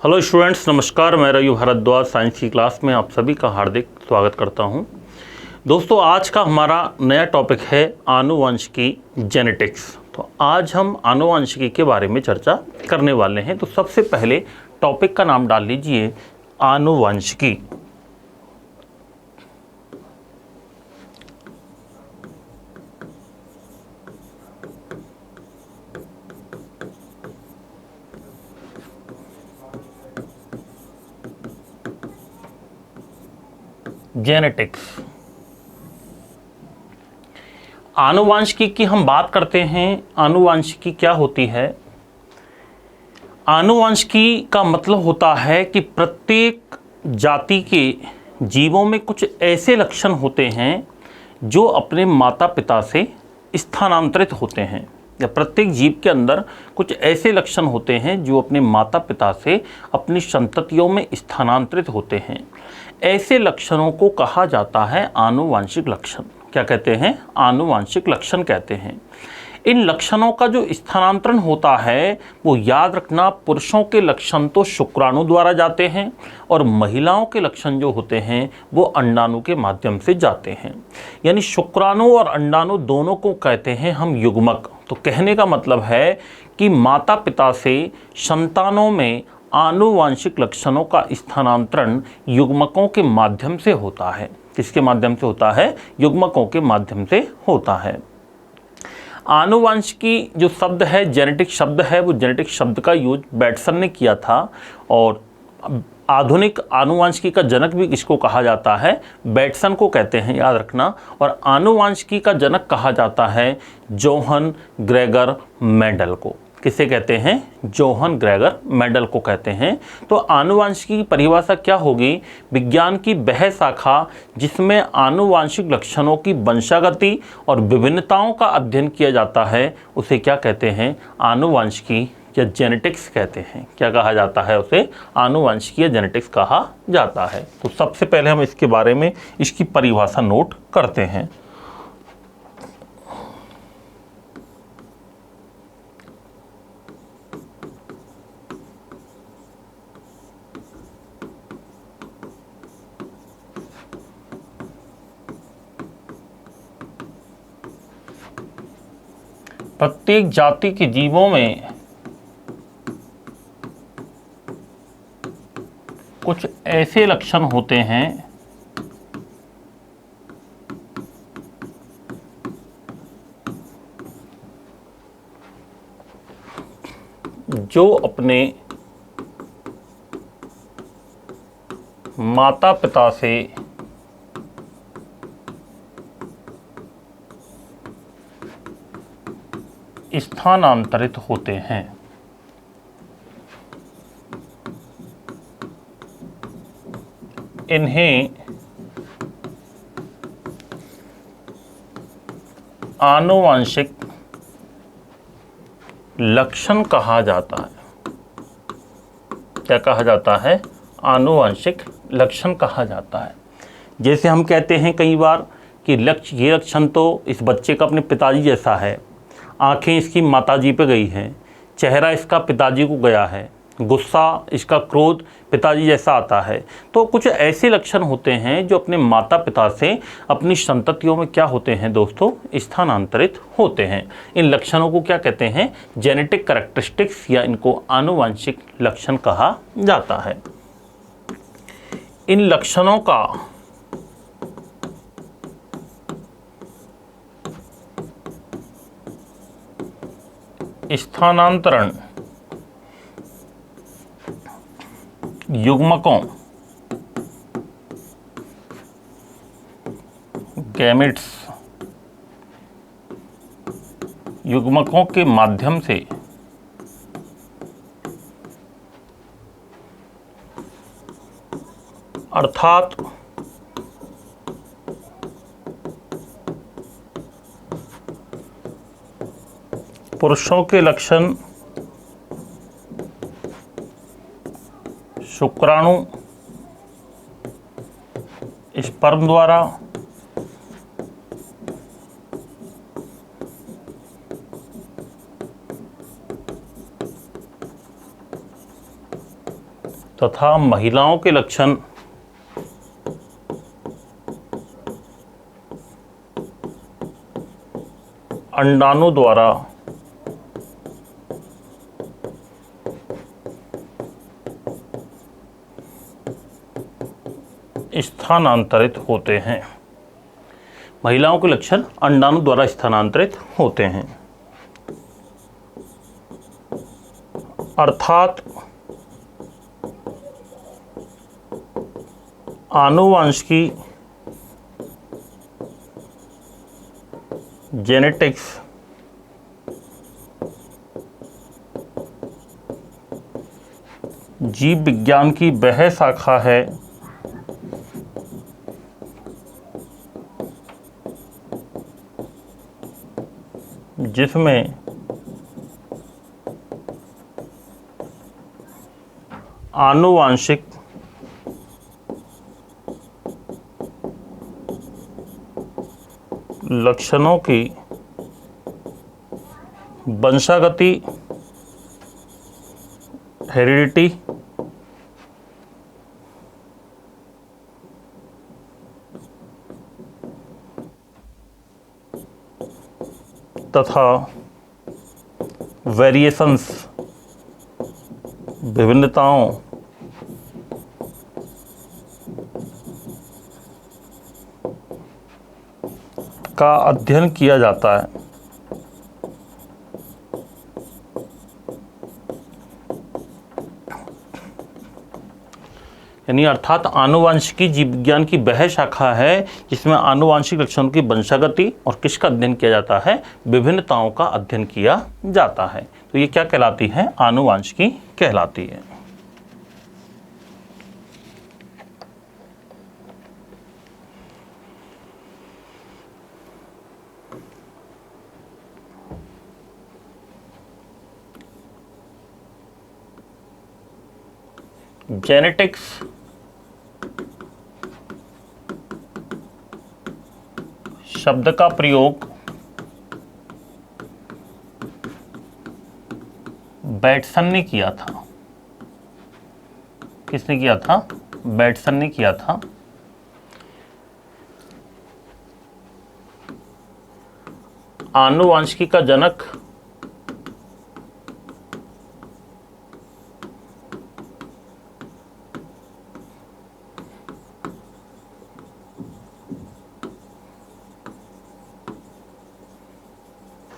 Hello students, नमस्कार। मैं Ravi Bhardwaj science की क्लास में आप सभी का हार्दिक स्वागत करता हूं। दोस्तों, आज का हमारा नया टॉपिक है आनुवंशिकी, जेनेटिक्स। तो आज हम आनुवंशिकी के बारे में चर्चा करने वाले हैं। तो सबसे पहले टॉपिक का नाम डाल लीजिए आनुवंशिकी। जेनेटिक्स। आनुवंशिकी की हम बात करते हैं। आनुवंशिकी क्या होती है? आनुवंशिकी का मतलब होता है कि प्रत्येक जाति के जीवों में कुछ ऐसे लक्षण होते हैं जो अपने माता पिता से स्थानांतरित होते हैं, या प्रत्येक जीव के अंदर कुछ ऐसे लक्षण होते हैं जो अपने माता पिता से अपनी संततियों में स्थानांतरित होते हैं। ऐसे लक्षणों को कहा जाता है आनुवंशिक लक्षण। क्या कहते हैं? आनुवंशिक लक्षण कहते हैं। इन लक्षणों का जो स्थानांतरण होता है वो याद रखना, पुरुषों के लक्षण तो शुक्राणु द्वारा जाते हैं और महिलाओं के लक्षण जो होते हैं वो अंडाणु के माध्यम से जाते हैं। यानी शुक्राणु और अंडाणु दोनों को कहते हैं हम युग्मक। तो कहने का मतलब है कि माता पिता से संतानों में आनुवंशिक लक्षणों का स्थानांतरण युग्मकों के माध्यम से होता है। किसके माध्यम से होता है? युग्मकों के माध्यम से होता है। आनुवंशिकी जो शब्द है, जेनेटिक शब्द है, वो जेनेटिक शब्द का यूज बैटसन ने किया था और आधुनिक आनुवंशिकी का जनक भी इसको कहा जाता है, बैटसन को कहते हैं, याद रखना। और आनुवंशिकी का जनक कहा जाता है जोहन ग्रेगर मेंडल को। किसे कहते हैं? जोहन ग्रेगर मेंडल को कहते हैं। तो आनुवंशिकी की परिभाषा क्या होगी? विज्ञान की वह शाखा जिसमें आनुवंशिक लक्षणों की वंशागति और विभिन्नताओं का अध्ययन किया जाता है उसे क्या कहते हैं? आनुवंशिकी या जेनेटिक्स कहते हैं। क्या कहा जाता है उसे? आनुवंशिकी या जेनेटिक्स कहा जाता है। तो सबसे पहले हम इसके बारे में इसकी परिभाषा नोट करते हैं। प्रत्येक जाति के जीवों में कुछ ऐसे लक्षण होते हैं जो अपने माता पिता से स्थानांतरित होते हैं। इन्हें आनुवंशिक लक्षण कहा जाता है। क्या कहा जाता है? आनुवंशिक लक्षण कहा जाता है। जैसे हम कहते हैं कई बार कि ये लक्षण तो इस बच्चे का अपने पिताजी जैसा है, आंखें इसकी माताजी पे गई हैं, चेहरा इसका पिताजी को गया है, गुस्सा, इसका क्रोध पिताजी जैसा आता है। तो कुछ ऐसे लक्षण होते हैं जो अपने माता पिता से अपनी संततियों में क्या होते हैं दोस्तों? स्थानांतरित होते हैं। इन लक्षणों को क्या कहते हैं? जेनेटिक कैरेक्टरिस्टिक्स, या इनको आनुवंशिक लक्षण कहा जाता है। इन लक्षणों का स्थानांतरण युग्मकों, गैमेट्स, युग्मकों के माध्यम से अर्थात पुरुषों के लक्षण शुक्राणु स्पर्म द्वारा तथा महिलाओं के लक्षण अंडाणु द्वारा स्थानांतरित होते हैं। महिलाओं के लक्षण अंडाणु द्वारा स्थानांतरित होते हैं, अर्थात आनुवांशिकी जेनेटिक्स जीव विज्ञान की वह शाखा है जिसमें आनुवांशिक लक्षणों की वंशागति हेरिडिटी तथा वेरिएशंस विभिन्नताओं का अध्ययन किया जाता है। यानी अर्थात आनुवांशिकी जीव विज्ञान की वह शाखा है जिसमें आनुवांशिक लक्षणों की वंशागति और किसका अध्ययन किया जाता है, विभिन्नताओं का अध्ययन किया जाता है। तो ये क्या कहलाती है, आनुवांशिकी कहलाती है। जेनेटिक्स शब्द का प्रयोग बैटसन ने किया था। किसने किया था, बैटसन ने किया था। आनुवांशिकी का जनक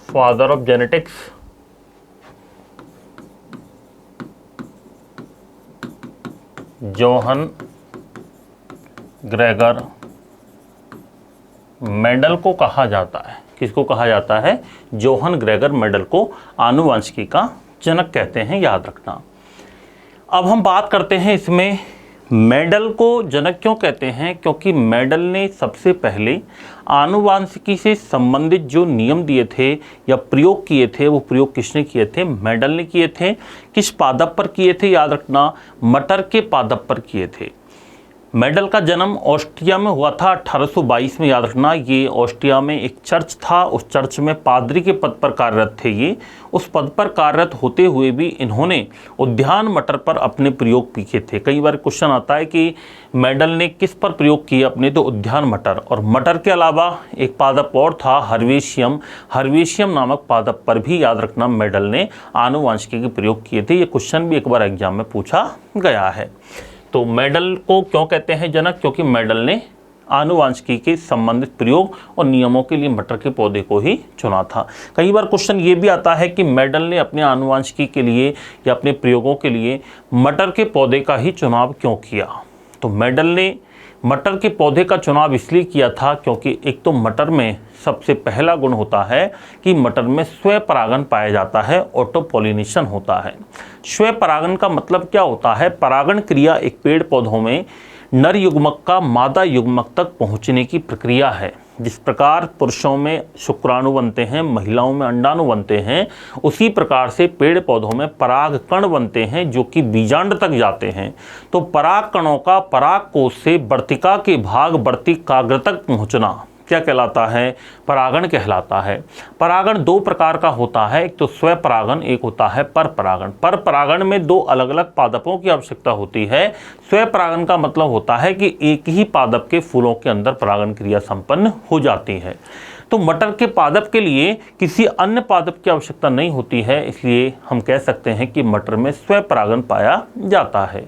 father of genetics Johann Gregor Mendel को कहा जाता है। किसको कहा जाता है, जोहन ग्रेगर मेंडल को आनुवांशिकी का जनक कहते हैं, याद रखना। अब हम बात करते हैं इसमें मेंडल को जनक क्यों कहते हैं, क्योंकि मेंडल ने सबसे पहले आनुवांशिकी से संबंधित जो नियम दिए थे या प्रयोग किए थे, वो प्रयोग किसने किए थे, मेंडल ने किए थे। किस पादप पर किए थे, याद रखना, मटर के पादप पर किए थे। मेंडल का जन्म ऑस्ट्रिया में हुआ था 1822 में, याद रखना। ये ऑस्ट्रिया में एक चर्च था, उस चर्च में पादरी के पद पर कार्यरत थे ये। उस पद पर कार्यरत होते हुए भी इन्होंने उद्यान मटर पर अपने प्रयोग किए थे। कई बार क्वेश्चन आता है कि मेंडल ने किस पर प्रयोग किए अपने, तो उद्यान मटर। और मटर के अलावा एक पादप और था हर्वेशियम, हर्वेशियम नामक पादप पर भी, याद रखना, मेंडल ने आनुवांशिकी के प्रयोग किए थे। ये क्वेश्चन भी एक बार एग्जाम में पूछा गया है। तो मेंडल को क्यों कहते हैं जनक, क्योंकि मेंडल ने आनुवांशिकी के संबंधित प्रयोग और नियमों के लिए मटर के पौधे को ही चुना था। कई बार क्वेश्चन ये भी आता है कि मेंडल ने अपने आनुवांशिकी के लिए या अपने प्रयोगों के लिए मटर के पौधे का ही चुनाव क्यों किया। तो मेंडल ने मटर के पौधे का चुनाव इसलिए किया था क्योंकि एक तो मटर में सबसे पहला गुण होता है कि मटर में स्वपरागन पाया जाता है, ऑटो पॉलिनेशन होता है। स्वपरागन का मतलब क्या होता है, परागण क्रिया एक पेड़ पौधों में नर युग्मक का मादा युग्मक तक पहुंचने की प्रक्रिया है। जिस प्रकार पुरुषों में शुक्राणु बनते हैं, महिलाओं में अंडाणु बनते हैं, उसी प्रकार से पेड़ पौधों में पराग कण बनते हैं जो कि बीजांड तक जाते हैं। तो पराग कणों का पराग कोश से वर्तिका के भाग वर्तिकाग्र तक पहुंचना, क्या कहलाता है? परागण कहलाता है। परागण दो प्रकार का होता है, एक तो स्वपरागण, एक होता है परपरागण। परपरागण में दो अलग अलग पादपों की आवश्यकता होती है। स्वपरागण का मतलब होता है कि एक ही पादप के फूलों के अंदर परागण क्रिया संपन्न हो जाती है। तो मटर के पादप के लिए किसी अन्य पादप की आवश्यकता नहीं होती है, इसलिए हम कह सकते हैं कि मटर में स्वपरागण पाया जाता है।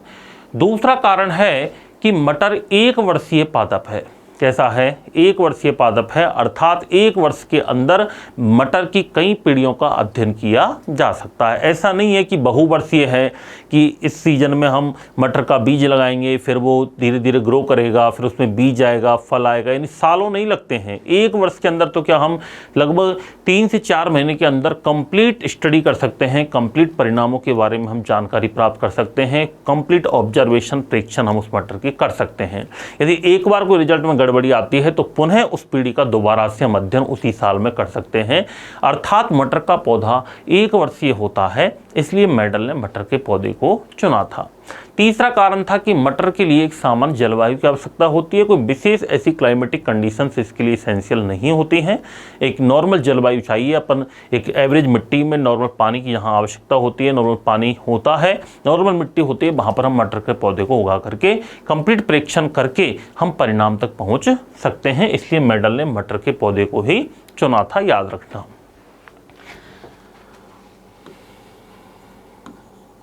दूसरा कारण है कि मटर एक वर्षीय पादप है। कैसा है? एक वर्षीय पादप है, अर्थात एक वर्ष के अंदर मटर की कई पीढ़ियों का अध्ययन किया जा सकता है। ऐसा नहीं है कि बहुवर्षीय है कि इस सीजन में हम मटर का बीज लगाएंगे, फिर वो धीरे धीरे ग्रो करेगा, फिर उसमें बीज आएगा, फल आएगा, यानी सालों नहीं लगते हैं। एक वर्ष के अंदर तो क्या हम लगभग 3 से 4 महीने के अंदर कंप्लीट स्टडी कर सकते हैं, कंप्लीट परिणामों के बारे में हम जानकारी प्राप्त कर सकते हैं, कंप्लीट ऑब्जर्वेशन, प्रेक्षण हम उस मटर की कर सकते हैं। यदि एक बार कोई रिजल्ट में गड़बड़ी आती है तो पुनः उस पीढ़ी का दोबारा से हम अध्ययन उसी साल में कर सकते हैं। अर्थात मटर का पौधा एक वर्षीय होता है, इसलिए मेंडल ने मटर के पौधे को चुना था। तीसरा कारण था कि मटर के लिए एक सामान्य जलवायु की आवश्यकता होती है। कोई विशेष ऐसी क्लाइमेटिक कंडीशंस इसके लिए एसेंशियल नहीं होती हैं। एक नॉर्मल जलवायु चाहिए। अपन एक एवरेज मिट्टी में नॉर्मल पानी की जहाँ आवश्यकता होती है, नॉर्मल पानी होता है, नॉर्मल मिट्टी होती है, वहाँ पर हम मटर के पौधे को उगा करके कंप्लीट परीक्षण करके हम परिणाम तक पहुँच सकते हैं। इसलिए मेंडल ने मटर के पौधे को ही चुना था, याद रखना।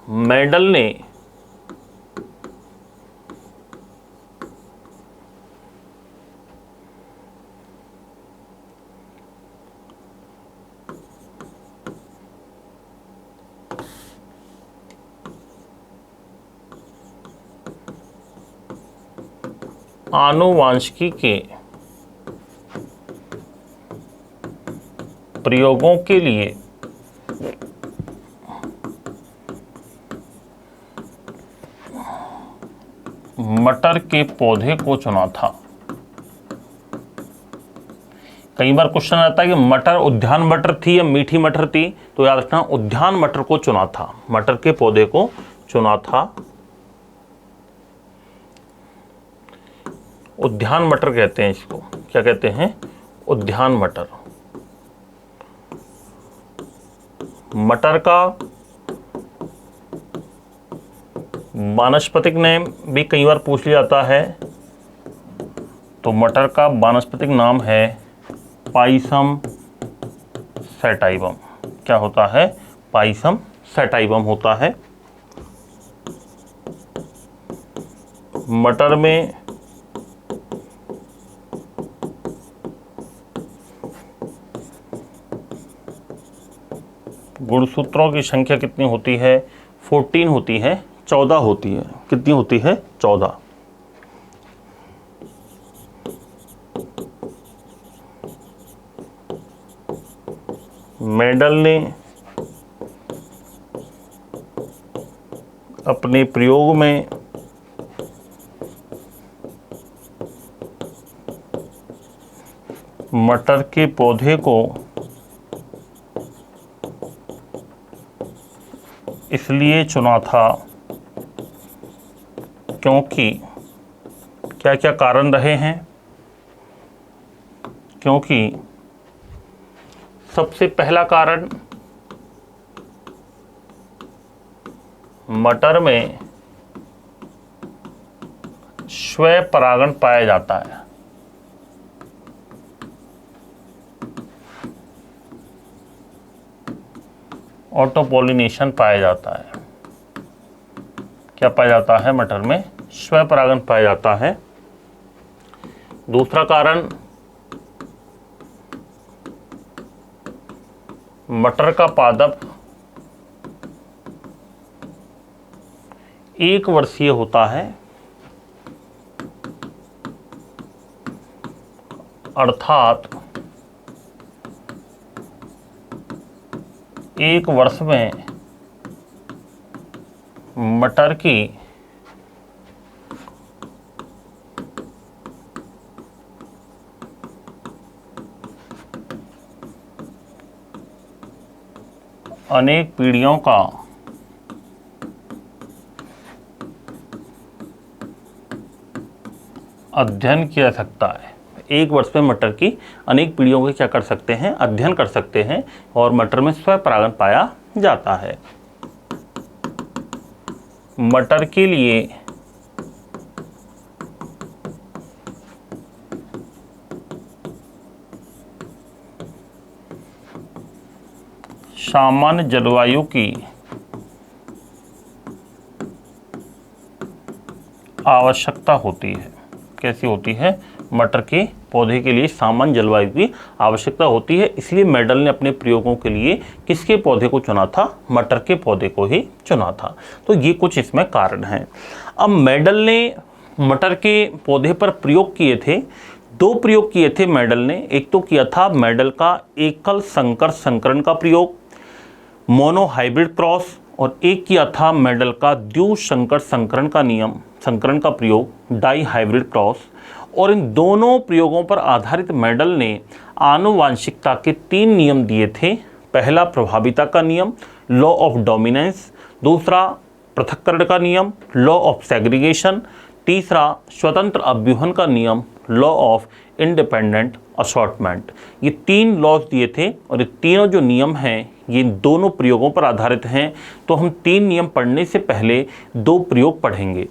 मेंडल ने आनुवांशिकी के प्रयोगों के लिए मटर के पौधे को चुना था। कई बार क्वेश्चन आता है कि मटर उद्यान मटर थी या मीठी मटर थी, तो याद रखना उद्यान मटर को चुना था, मटर के पौधे को चुना था। उद्यान मटर कहते हैं इसको। क्या कहते हैं? उद्यान मटर। मटर का वानस्पतिक नाम भी कई बार पूछ लिया जाता है, तो मटर का वानस्पतिक नाम है पाइसम सैटाइवम। क्या होता है? पाइसम सैटाइवम होता है। मटर में गुणसूत्रों की संख्या कितनी होती है? 14 होती है, 14 होती है। कितनी होती है? 14। मेंडल ने अपने प्रयोग में मटर के पौधे को इसलिए चुना था क्योंकि क्या क्या कारण रहे हैं? क्योंकि सबसे पहला कारण, मटर में स्वयं परागण पाया जाता है। ऑटो पॉलिनेशन पाया जाता है। क्या पाया जाता है? मटर में स्वयं परागण पाया जाता है। दूसरा कारण, मटर का पादप एक वर्षीय होता है, अर्थात एक वर्ष में मटर की अनेक पीढ़ियों का अध्ययन किया जा सकता है। एक वर्ष में मटर की अनेक पीढ़ियों के क्या कर सकते हैं, अध्ययन कर सकते हैं और मटर में स्वपरागण पाया जाता है। मटर के लिए सामान्य जलवायु की आवश्यकता होती है। कैसी होती है? मटर के पौधे के लिए सामान्य जलवायु की आवश्यकता होती है। इसलिए मेडल ने अपने प्रयोगों के लिए किसके पौधे को चुना था? मटर के पौधे को ही चुना था। तो ये कुछ इसमें कारण हैं। अब मेडल ने मटर के पौधे पर प्रयोग किए थे, 2 प्रयोग किए थे मेडल ने। एक तो किया था मेडल का एकल संकर संकरण का प्रयोग, मोनो हाइब्रिड क्रॉस, और एक किया था मेडल का द्विसंकर संकरण का प्रयोग, डाई हाइब्रिड क्रॉस। और इन दोनों प्रयोगों पर आधारित मेडल ने आनुवांशिकता के 3 नियम दिए थे। पहला प्रभाविता का नियम, लॉ ऑफ डोमिनेंस। दूसरा पृथक्करण का नियम, लॉ ऑफ सेग्रीगेशन। तीसरा स्वतंत्र अभ्यूहन का नियम, लॉ ऑफ इंडिपेंडेंट असॉर्टमेंट। ये 3 लॉज दिए थे और ये तीनों जो नियम हैं ये दोनों प्रयोगों पर आधारित हैं। तो हम 3 नियम पढ़ने से पहले 2 प्रयोग पढ़ेंगे,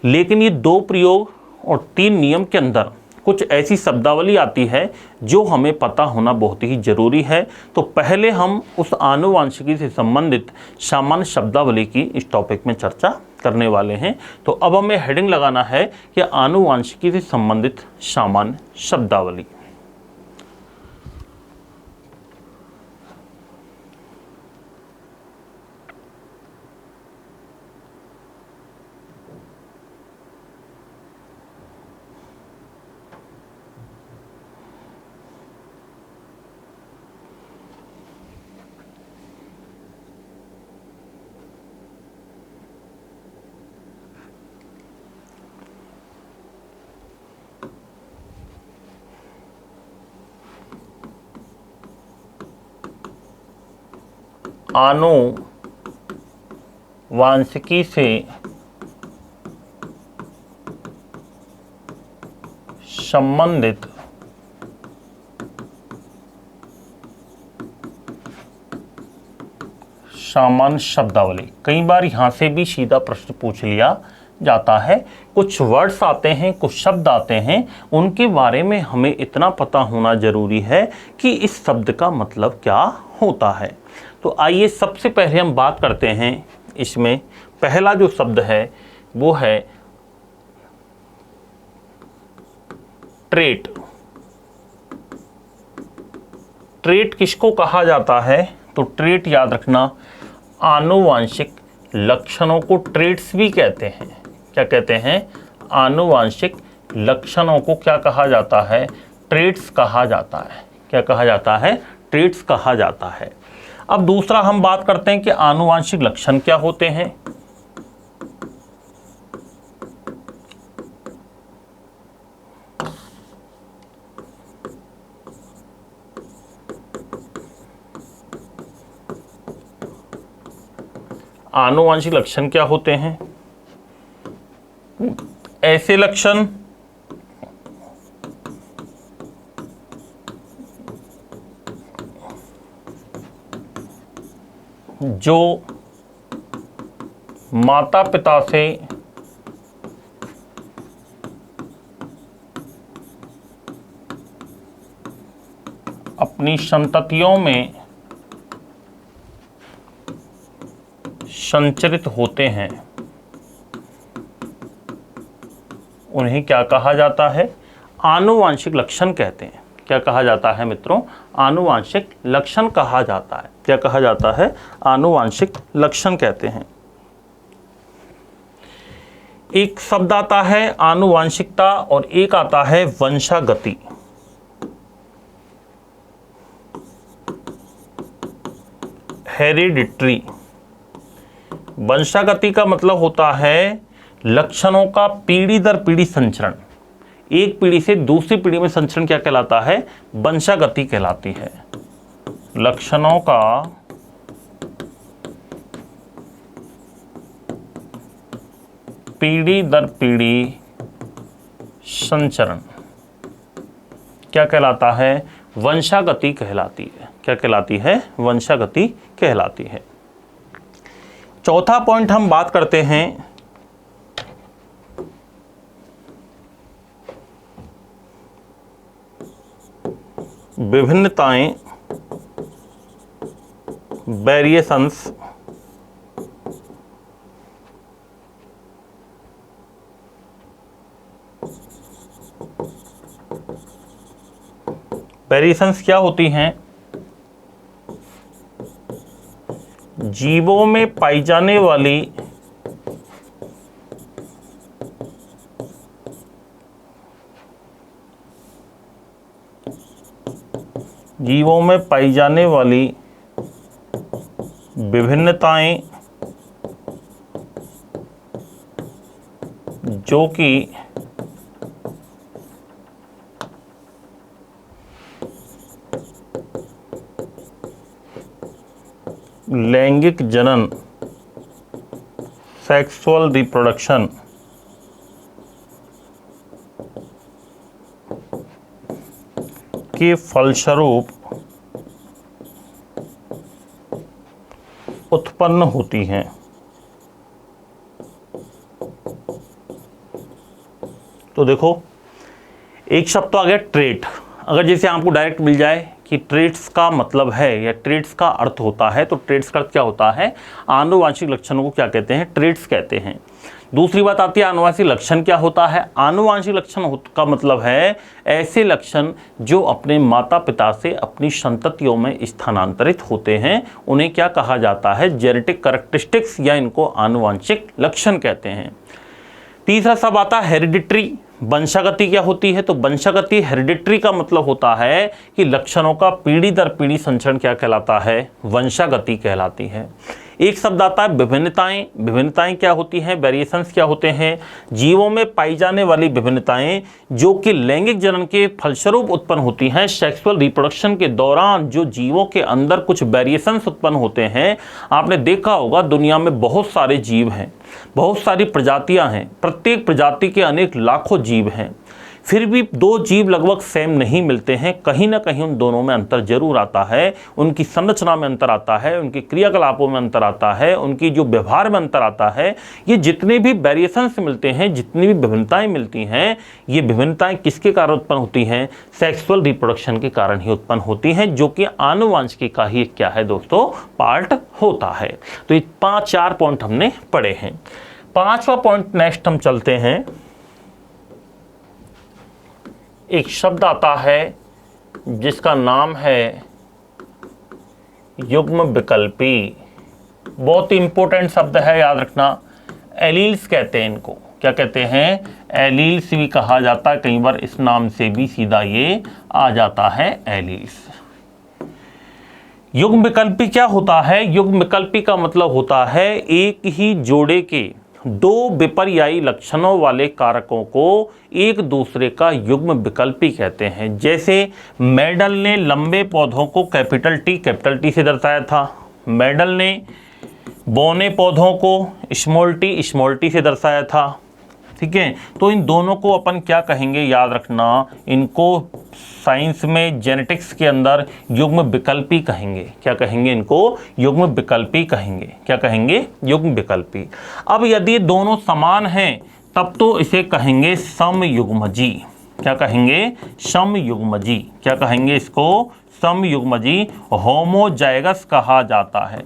लेकिन ये 2 प्रयोग और 3 नियम के अंदर कुछ ऐसी शब्दावली आती है जो हमें पता होना बहुत ही जरूरी है। तो पहले हम उस आनुवांशिकी से संबंधित सामान्य शब्दावली की इस टॉपिक में चर्चा करने वाले हैं। तो अब हमें हेडिंग लगाना है कि आनुवांशिकी से संबंधित सामान्य शब्दावली। आनुवांशिकी से संबंधित सामान्य शब्दावली। कई बार यहाँ से भी सीधा प्रश्न पूछ लिया जाता है। कुछ वर्ड्स आते हैं, कुछ शब्द आते हैं, उनके बारे में हमें इतना पता होना जरूरी है कि इस शब्द का मतलब क्या होता है। तो आइए सबसे पहले हम बात करते हैं। इसमें पहला जो शब्द है वो है ट्रेट। ट्रेट किसको कहा जाता है? तो ट्रेट याद रखना, आनुवांशिक लक्षणों को ट्रेट्स भी कहते हैं। क्या कहते हैं? आनुवांशिक लक्षणों को क्या कहा जाता है? ट्रेट्स कहा जाता है। क्या कहा जाता है? ट्रेट्स कहा जाता है। अब दूसरा हम बात करते हैं कि आनुवांशिक लक्षण क्या होते हैं। आनुवांशिक लक्षण क्या होते हैं? ऐसे लक्षण जो माता पिता से अपनी संततियों में संचरित होते हैं, उन्हें क्या कहा जाता है? आनुवांशिक लक्षण कहते हैं। क्या कहा जाता है मित्रों? आनुवांशिक लक्षण कहा जाता है। क्या कहा जाता है? आनुवांशिक लक्षण कहते हैं। एक शब्द आता है आनुवांशिकता और एक आता है वंशागति। हेरिडिटरी। वंशागति का मतलब होता है लक्षणों का पीढ़ी दर पीढ़ी संचरण। एक पीढ़ी से दूसरी पीढ़ी में संचरण क्या कहलाता है? वंशागति कहलाती है। लक्षणों का पीढ़ी दर पीढ़ी संचरण क्या कहलाता है? वंशागति कहलाती है। क्या कहलाती है? वंशागति कहलाती है। चौथा पॉइंट हम बात करते हैं विभिन्नताएं, वेरिएशंस वेरिएशंस क्या होती हैं? जीवों में पाई जाने वाली विभिन्नताएं जो कि लैंगिक जनन, सेक्सुअल रिप्रोडक्शन के फलस्वरूप उत्पन्न होती हैं। तो देखो, एक शब्द तो आ गया ट्रेट। अगर जैसे आपको डायरेक्ट मिल जाए कि ट्रेट्स का मतलब है या ट्रेट्स का अर्थ होता है, तो ट्रेट्स का अर्थ क्या होता है? आनुवांशिक लक्षणों को क्या कहते हैं? ट्रेट्स कहते हैं। दूसरी बात आती है आनुवांशिक लक्षण क्या होता है? आनुवांशिक लक्षण का मतलब है ऐसे लक्षण जो अपने माता पिता से अपनी संततियों में स्थानांतरित होते हैं, उन्हें क्या कहा जाता है? जेनेटिक कैरेक्टरिस्टिक्स, या इनको आनुवांशिक लक्षण कहते हैं। तीसरा सब आता है हेरिडिटरी। वंशागति क्या होती है? तो वंशागति, हेरिडिटरी का मतलब होता है कि लक्षणों का पीढ़ी दर पीढ़ी संचरण क्या कहलाता है? वंशागति कहलाती है। एक शब्द आता है विभिन्नताएं। विभिन्नताएं क्या होती हैं? वेरिएशंस क्या होते हैं? जीवों में पाई जाने वाली विभिन्नताएं जो कि लैंगिक जनन के फलस्वरूप उत्पन्न होती हैं। सेक्सुअल रिप्रोडक्शन के दौरान जो जीवों के अंदर कुछ वेरिएशंस उत्पन्न होते हैं। आपने देखा होगा दुनिया में बहुत सारे जीव हैं, बहुत सारी प्रजातियां हैं, प्रत्येक प्रजाति के अनेक लाखों जीव हैं, फिर भी दो जीव लगभग सेम नहीं मिलते हैं। कहीं ना कहीं उन दोनों में अंतर जरूर आता है। उनकी संरचना में अंतर आता है, उनके क्रियाकलापों में अंतर आता है, उनकी जो व्यवहार में अंतर आता है। ये जितने भी वेरिएशंस मिलते हैं, जितनी भी विभिन्नताएं मिलती हैं, ये विभिन्नताएं किसके कारण उत्पन्न होती हैं? सेक्सुअल रिप्रोडक्शन के कारण ही उत्पन्न होती हैं, जो कि आनुवांशिकी का ही क्या है दोस्तों? पार्ट होता है। तो ये 4 पॉइंट हमने पढ़े हैं। 5वां पॉइंट नेक्स्ट हम चलते हैं। एक शब्द आता है जिसका नाम है युग्म विकल्पी। बहुत ही इंपॉर्टेंट शब्द है, याद रखना। एलील्स कहते हैं इनको। क्या कहते हैं? एलील्स भी कहा जाता है, कई बार इस नाम से भी सीधा ये आ जाता है, एलील्स। युग्म विकल्पी क्या होता है? युग्म विकल्पी का मतलब होता है एक ही जोड़े के दो विपर्यायी लक्षणों वाले कारकों को एक दूसरे का युग्म विकल्पी कहते हैं। जैसे मेडल ने लंबे पौधों को कैपिटल टी से दर्शाया था। मेडल ने बौने पौधों को स्मॉल टी से दर्शाया था। ठीक है, तो इन दोनों को अपन क्या कहेंगे? याद रखना, इनको साइंस में जेनेटिक्स के अंदर युग्म विकल्पी कहेंगे। क्या कहेंगे? इनको युग्म विकल्पी कहेंगे। क्या कहेंगे? युग्म विकल्पी। अब यदि दोनों समान हैं तब तो इसे कहेंगे समयुग्मजी। क्या कहेंगे? समयुग्मजी। क्या कहेंगे इसको? समयुग्मजी। होमोजाइगस कहा जाता है।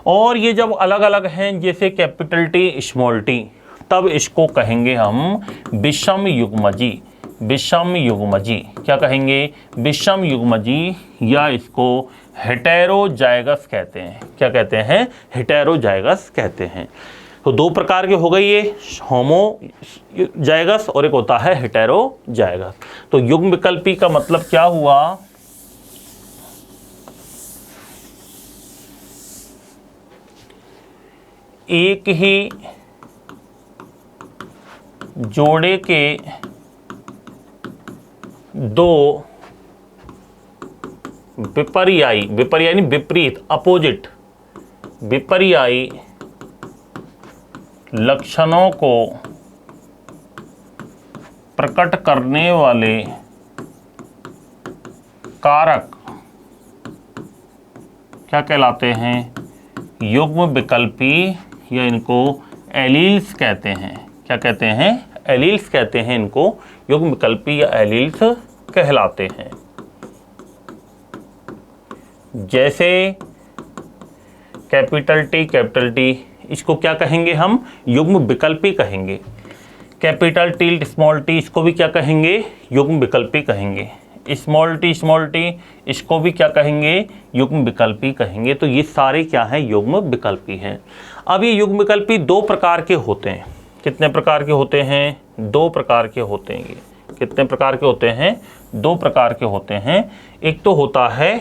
और ये जब अलग अलग हैं, जैसे कैपिटल टी स्मॉल टी, तब इसको कहेंगे हम विषम युग्मजी। विषम युग्मजी। क्या कहेंगे? विषम युग्मजी, या इसको हेटेरोजाइगस कहते हैं। क्या कहते हैं? हेटेरोजाइगस कहते हैं। तो दो प्रकार के हो गए ये, होमोजाइगस और एक होता है हेटेरोजाइगस। तो युग्म विकल्पी का मतलब क्या हुआ? एक ही जोड़े के दो विपर्यायी विपरीत, अपोजिट विपर्यायी लक्षणों को प्रकट करने वाले कारक क्या कहलाते हैं? युग्म विकल्पी, या इनको एलील्स कहते हैं। क्या कहते हैं? एलील्स कहते हैं इनको, युग्म विकल्पी या एलील्स कहलाते हैं। जैसे कैपिटल टी, इसको क्या कहेंगे हम? युग्म विकल्पी कहेंगे। कैपिटल टी, स्मॉल टी, इसको भी क्या कहेंगे? युग्म विकल्पी कहेंगे। स्मॉल टी, इसको भी क्या कहेंगे? युग्म विकल्पी कहेंगे। तो ये सारे क्या हैं? युग्म विकल्पी हैं। अब ये युग्म विकल्पी दो प्रकार के होते हैं। कितने प्रकार के होते हैं? दो प्रकार के होते हैं। ये कितने प्रकार के होते हैं? दो प्रकार के होते हैं। एक तो होता है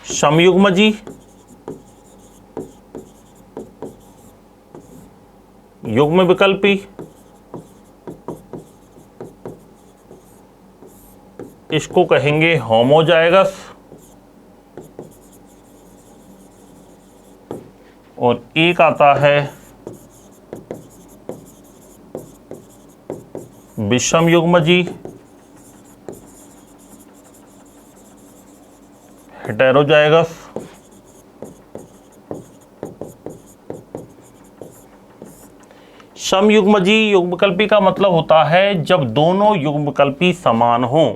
समयुग्मजी, युग्म विकल्पी, इसको कहेंगे होमोजाइगस, और एक आता है विषम युग्मजी, हेटेरोजाइगस। समयुग्मजी युग्मविकल्पी का मतलब होता है जब दोनों युग्मविकल्पी समान हों।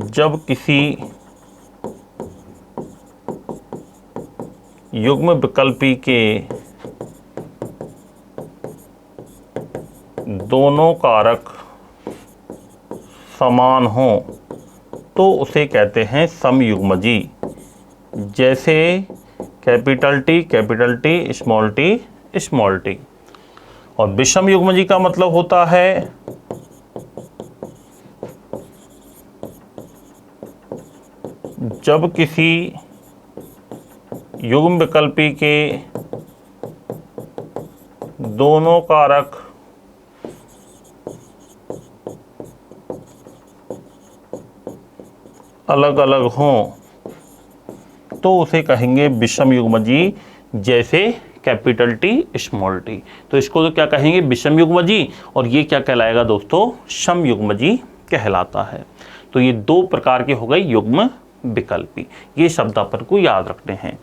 जब किसी युग्म विकल्पी के दोनों कारक समान हों तो उसे कहते हैं समयुग्मजी। जैसे कैपिटल टी, स्मॉल टी। और विषम युग्मजी का मतलब होता है जब किसी युग्म विकल्पी के दोनों कारक अलग अलग हों तो उसे कहेंगे विषम युग्मजी। जैसे कैपिटल टी, स्मॉल टी। तो इसको तो क्या कहेंगे? विषम युग्मजी। और ये क्या कहलाएगा दोस्तों? सम युग्मजी कहलाता है। तो ये दो प्रकार के हो गए युग्म विकल्पी। ये शब्द अपन को याद रखने हैं।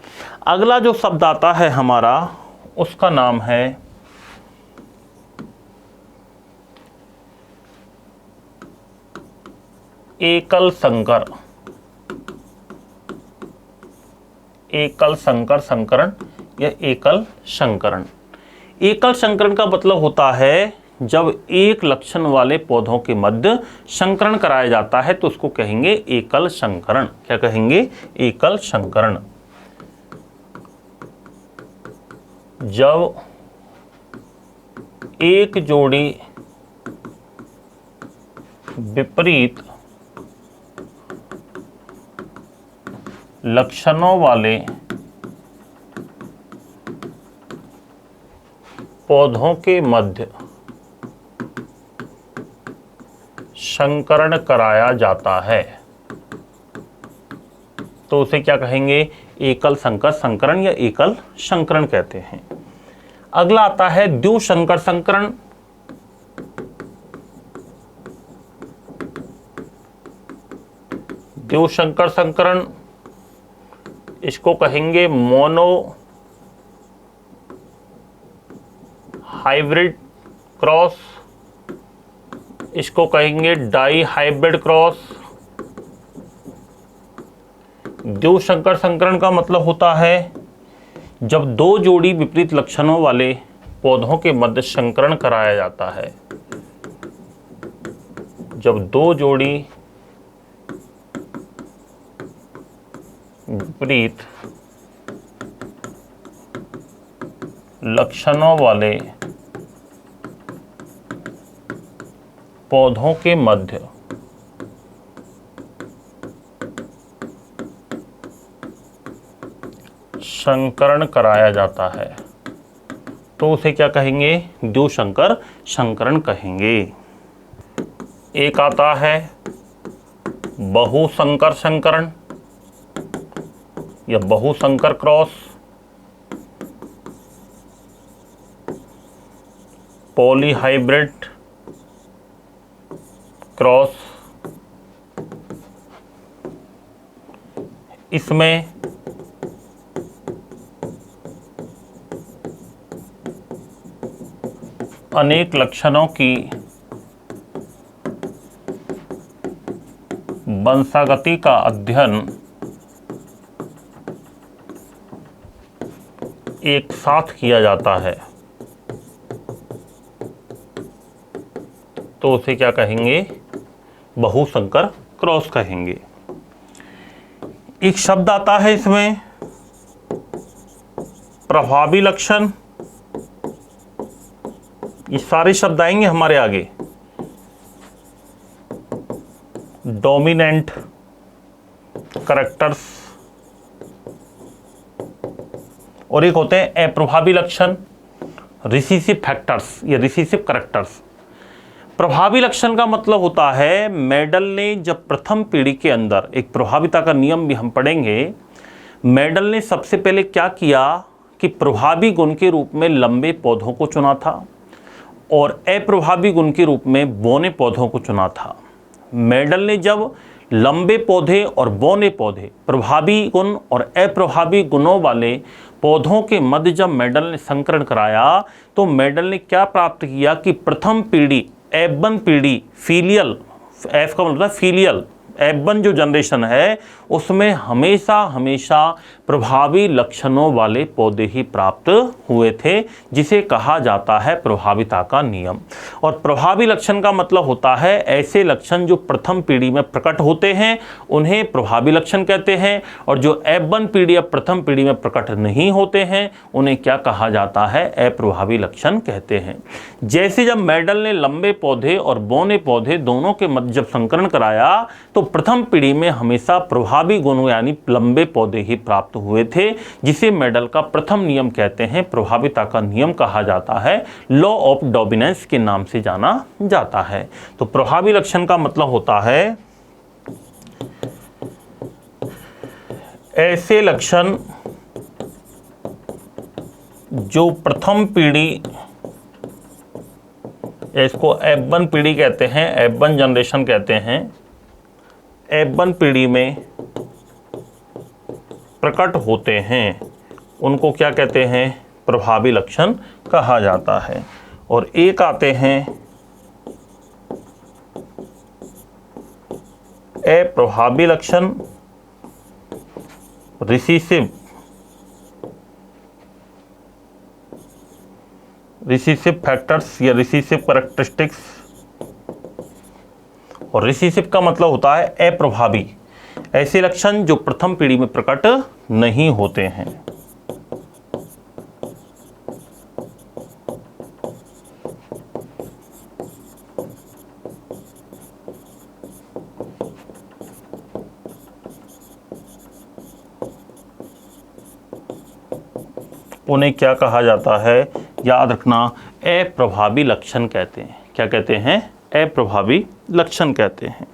अगला जो शब्द आता है हमारा, उसका नाम है एकल संकर। एकल संकर संकरण या एकल संकरण। एकल संकरण का मतलब होता है जब एक लक्षण वाले पौधों के मध्य संकरण कराया जाता है तो उसको कहेंगे एकल संकरण। क्या कहेंगे? एकल संकरण। जब एक जोड़ी विपरीत लक्षणों वाले पौधों के मध्य संकरण कराया जाता है तो उसे क्या कहेंगे? एकल संकर संकरण या एकल संकरण कहते हैं। अगला आता है द्विसंकर संकरण। द्विसंकर संकरण, इसको कहेंगे मोनो हाइब्रिड क्रॉस, इसको कहेंगे डाई हाइब्रिड क्रॉस। द्विसंकर संकरण का मतलब होता है जब दो जोड़ी विपरीत लक्षणों वाले पौधों के मध्य संकरण कराया जाता है। जब दो जोड़ी विपरीत लक्षणों वाले पौधों के मध्य संकरण कराया जाता है तो उसे क्या कहेंगे? द्विसंकर संकरण कहेंगे। एक आता है बहुसंकर संकरण या बहुसंकर क्रॉस, पॉलीहाइब्रिड क्रॉस। इसमें अनेक लक्षणों की वंशागति का अध्ययन एक साथ किया जाता है, तो उसे क्या कहेंगे? बहुसंकर क्रॉस कहेंगे। एक शब्द आता है इसमें प्रभावी लक्षण। ये सारे शब्द आएंगे हमारे आगे। डोमिनेंट करैक्टर्स, और एक होते हैं अप्रभावी लक्षण, रिसीसिव फैक्टर्स या रिसीसिव करैक्टर्स। प्रभावी लक्षण का मतलब होता है, मेडल ने जब प्रथम पीढ़ी के अंदर, एक प्रभाविता का नियम भी हम पढ़ेंगे, मेडल ने सबसे पहले क्या किया कि प्रभावी गुण के रूप में लंबे पौधों को चुना था और अप्रभावी गुण के रूप में बौने पौधों को चुना था। मेडल ने जब लंबे पौधे और बौने पौधे, प्रभावी गुण और अप्रभावी गुणों वाले पौधों के मध्य जब मेडल ने संकरण कराया, तो मेडल ने क्या प्राप्त किया कि प्रथम पीढ़ी F1 पीढ़ी, फीलियल, F का मतलब फीलियल, F1 जो जनरेशन है उसमें हमेशा हमेशा प्रभावी लक्षणों वाले पौधे ही प्राप्त हुए थे, जिसे कहा जाता है प्रभाविता का नियम। और प्रभावी लक्षण का मतलब होता है ऐसे लक्षण जो प्रथम पीढ़ी में प्रकट होते हैं उन्हें प्रभावी लक्षण कहते हैं, और जो F1 पीढ़ी या प्रथम पीढ़ी में प्रकट नहीं होते हैं उन्हें क्या कहा जाता है? अप्रभावी लक्षण कहते हैं। जैसे जब मेडल ने लंबे पौधे और बौने पौधे दोनों के मध्य जब संकरण कराया, तो प्रथम पीढ़ी में हमेशा प्रभावी गुण यानी लंबे पौधे ही प्राप्त हुए थे, जिसे मेडल का प्रथम नियम कहते हैं, प्रभाविता का नियम कहा जाता है, लॉ ऑफ डोमिनेंस के नाम से जाना जाता है। तो प्रभावी लक्षण का मतलब होता है ऐसे लक्षण जो प्रथम पीढ़ी, इसको F1 पीढ़ी कहते हैं, F1 जनरेशन कहते हैं, F1 पीढ़ी में प्रकट होते हैं, उनको क्या कहते हैं? प्रभावी लक्षण कहा जाता है। और एक आते हैं अप्रभावी लक्षण, रिसीसिव फैक्टर्स या रिसीसिव कैरेक्टरिस्टिक्स। और रिसीसिव का मतलब होता है अप्रभावी, ऐसे लक्षण जो प्रथम पीढ़ी में प्रकट नहीं होते हैं। उन्हें क्या कहा जाता है? याद रखना, अप्रभावी लक्षण कहते हैं। क्या कहते हैं? अप्रभावी लक्षण कहते हैं।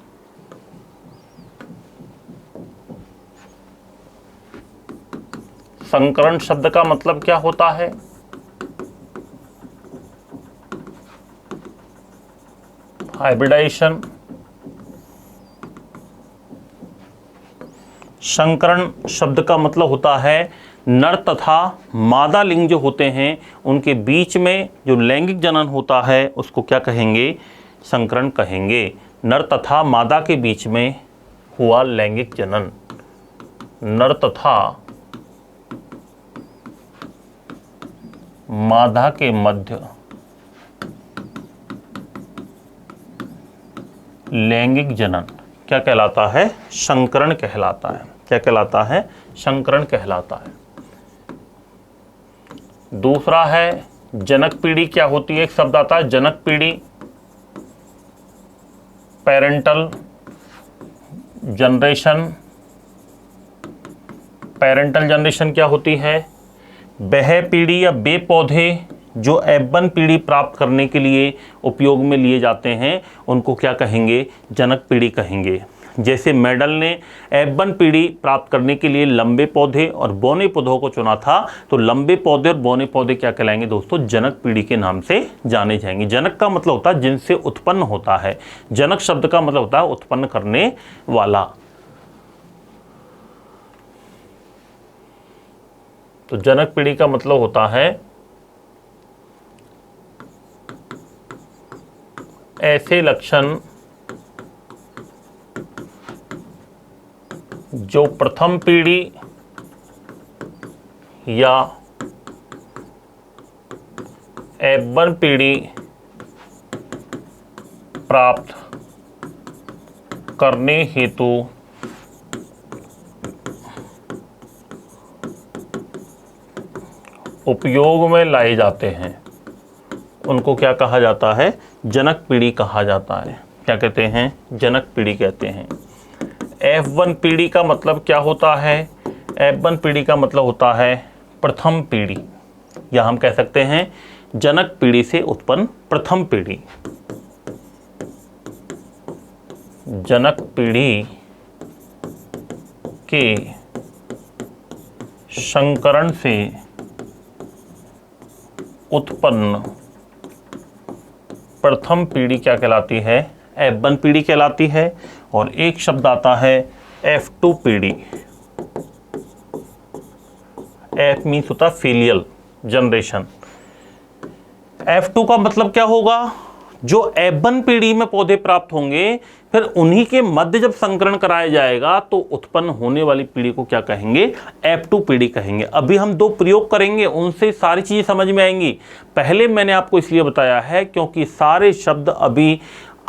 संकरण शब्द का मतलब क्या होता है? हाइब्रिडाइजेशन। संकरण शब्द का मतलब होता है नर तथा मादा लिंग जो होते हैं उनके बीच में जो लैंगिक जनन होता है उसको क्या कहेंगे? संकरण कहेंगे। नर तथा मादा के बीच में हुआ लैंगिक जनन, नर तथा मादा के मध्य लैंगिक जनन क्या कहलाता है? संकरण कहलाता है। क्या कहलाता है? संकरण कहलाता है। दूसरा है जनक पीढ़ी। क्या होती है? एक शब्द आता है जनक पीढ़ी, पेरेंटल जनरेशन। पेरेंटल जनरेशन क्या होती है? वह पीढ़ी या वे पौधे जो F1 पीढ़ी प्राप्त करने के लिए उपयोग में लिए जाते हैं उनको क्या कहेंगे, जनक पीढ़ी कहेंगे। जैसे मेंडल ने F1 पीढ़ी प्राप्त करने के लिए लंबे पौधे और बौने पौधों को चुना था, तो लंबे पौधे और बौने पौधे क्या कहलाएंगे दोस्तों, जनक पीढ़ी के नाम से जाने जाएंगे। जनक का मतलब होता है जिनसे उत्पन्न होता है, जनक शब्द का मतलब होता है उत्पन्न करने वाला। तो जनक पीढ़ी का मतलब होता है ऐसे लक्षण जो प्रथम पीढ़ी या F1 पीढ़ी प्राप्त करने हेतु उपयोग में लाए जाते हैं, उनको क्या कहा जाता है, जनक पीढ़ी कहा जाता है। क्या कहते हैं, जनक पीढ़ी कहते हैं। F1 पीढ़ी का मतलब क्या होता है, F1 पीढ़ी का मतलब होता है प्रथम पीढ़ी, या हम कह सकते हैं जनक पीढ़ी से उत्पन्न प्रथम पीढ़ी। जनक पीढ़ी के संकरण से उत्पन्न प्रथम पीढ़ी क्या कहलाती है, F1 पीढ़ी कहलाती है। और एक शब्द आता है F2 पीढ़ी। F मीन्स होता है फीलियल जनरेशन। F2 का मतलब क्या होगा, जो F1 पीढ़ी में पौधे प्राप्त होंगे फिर उन्हीं के मध्य जब संकरण कराया जाएगा तो उत्पन्न होने वाली पीढ़ी को क्या कहेंगे, F2 पीढ़ी कहेंगे। अभी हम दो प्रयोग करेंगे, उनसे सारी चीजें समझ में आएंगी। पहले मैंने आपको इसलिए बताया है क्योंकि सारे शब्द अभी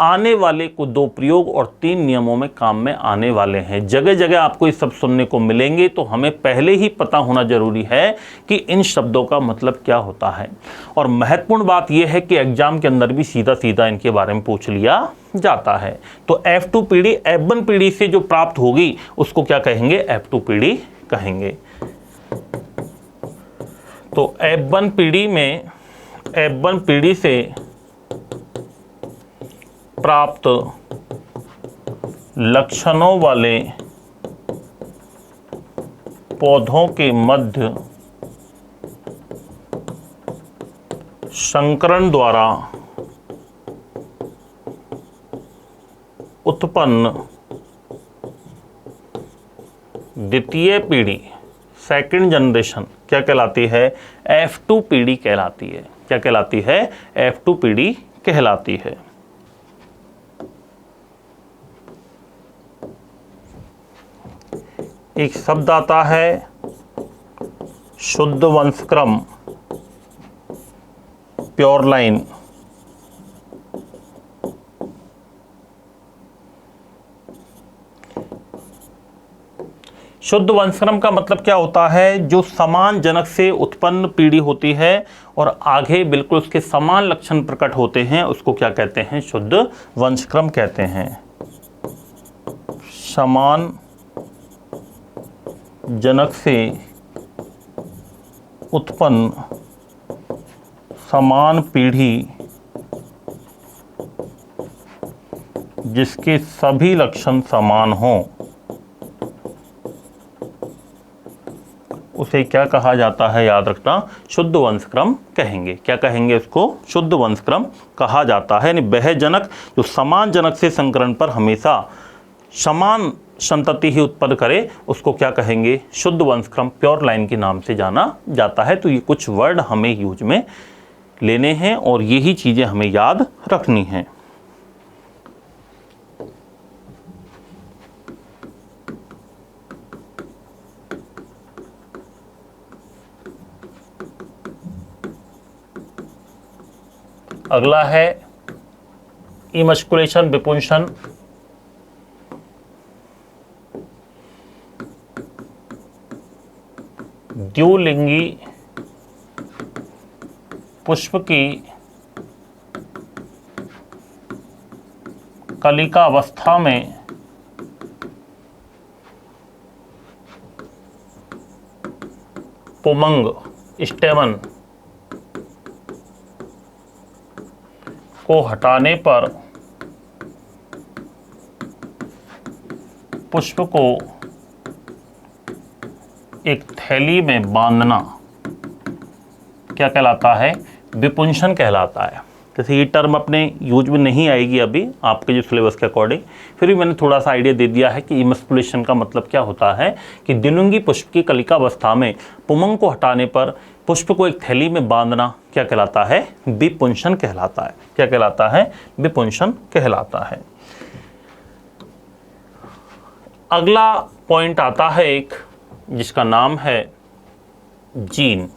आने वाले को दो प्रयोग और 3 नियमों में काम में आने वाले हैं। जगह जगह आपको ये सब सुनने को मिलेंगे, तो हमें पहले ही पता होना जरूरी है कि इन शब्दों का मतलब क्या होता है। और महत्वपूर्ण बात यह है कि एग्जाम के अंदर भी सीधा सीधा इनके बारे में पूछ लिया जाता है। तो F2 पीढ़ी F1 पीढ़ी से जो प्राप्त होगी उसको क्या कहेंगे, F2 पीढ़ी कहेंगे। तो F1 पीढ़ी में F1 पीढ़ी से प्राप्त लक्षणों वाले पौधों के मध्य संकरण द्वारा उत्पन्न द्वितीय पीढ़ी, सेकंड जनरेशन क्या कहलाती है, F2 पीढ़ी कहलाती है। क्या कहलाती है, F2 पीढ़ी कहलाती है। एक शब्द आता है शुद्ध वंशक्रम, प्योर लाइन। शुद्ध वंशक्रम का मतलब क्या होता है, जो समान जनक से उत्पन्न पीढ़ी होती है और आगे बिल्कुल उसके समान लक्षण प्रकट होते हैं, उसको क्या कहते हैं, शुद्ध वंशक्रम कहते हैं। समान जनक से उत्पन्न समान पीढ़ी जिसके सभी लक्षण समान हों, उसे क्या कहा जाता है, याद रखना, शुद्ध वंशक्रम कहेंगे। क्या कहेंगे उसको, शुद्ध वंशक्रम कहा जाता है। यानी वह जनक जो समान जनक से संकरण पर हमेशा समान संतति ही उत्पन्न करे उसको क्या कहेंगे, शुद्ध वंशक्रम, प्योर लाइन के नाम से जाना जाता है। तो ये कुछ वर्ड हमें यूज में लेने हैं और यही चीजें हमें याद रखनी हैं। अगला है इमस्कुलेशन, विपुंसन। द्विलिंगी पुष्प की कलिका अवस्था में पुमंग, स्टेमन को हटाने पर पुष्प को एक थैली में बांधना क्या कहलाता है? विपुंसन कहलाता है। जैसे ये टर्म अपने यूज में नहीं आएगी अभी आपके जो सिलेबस के अकॉर्डिंग, फिर भी मैंने थोड़ा सा आइडिया दे दिया है कि इमस्कुलेशन का मतलब क्या होता है कि द्विलिंगी पुष्प की कलिकावस्था में पुमंग को हटाने पर पुष्प को एक थैली में बांधना क्या कहलाता है? विपुंसन कहलाता है। क्या कहलाता है? विपुंसन कहलाता है। अगला पॉइंट आता है एक, जिसका नाम है जीन।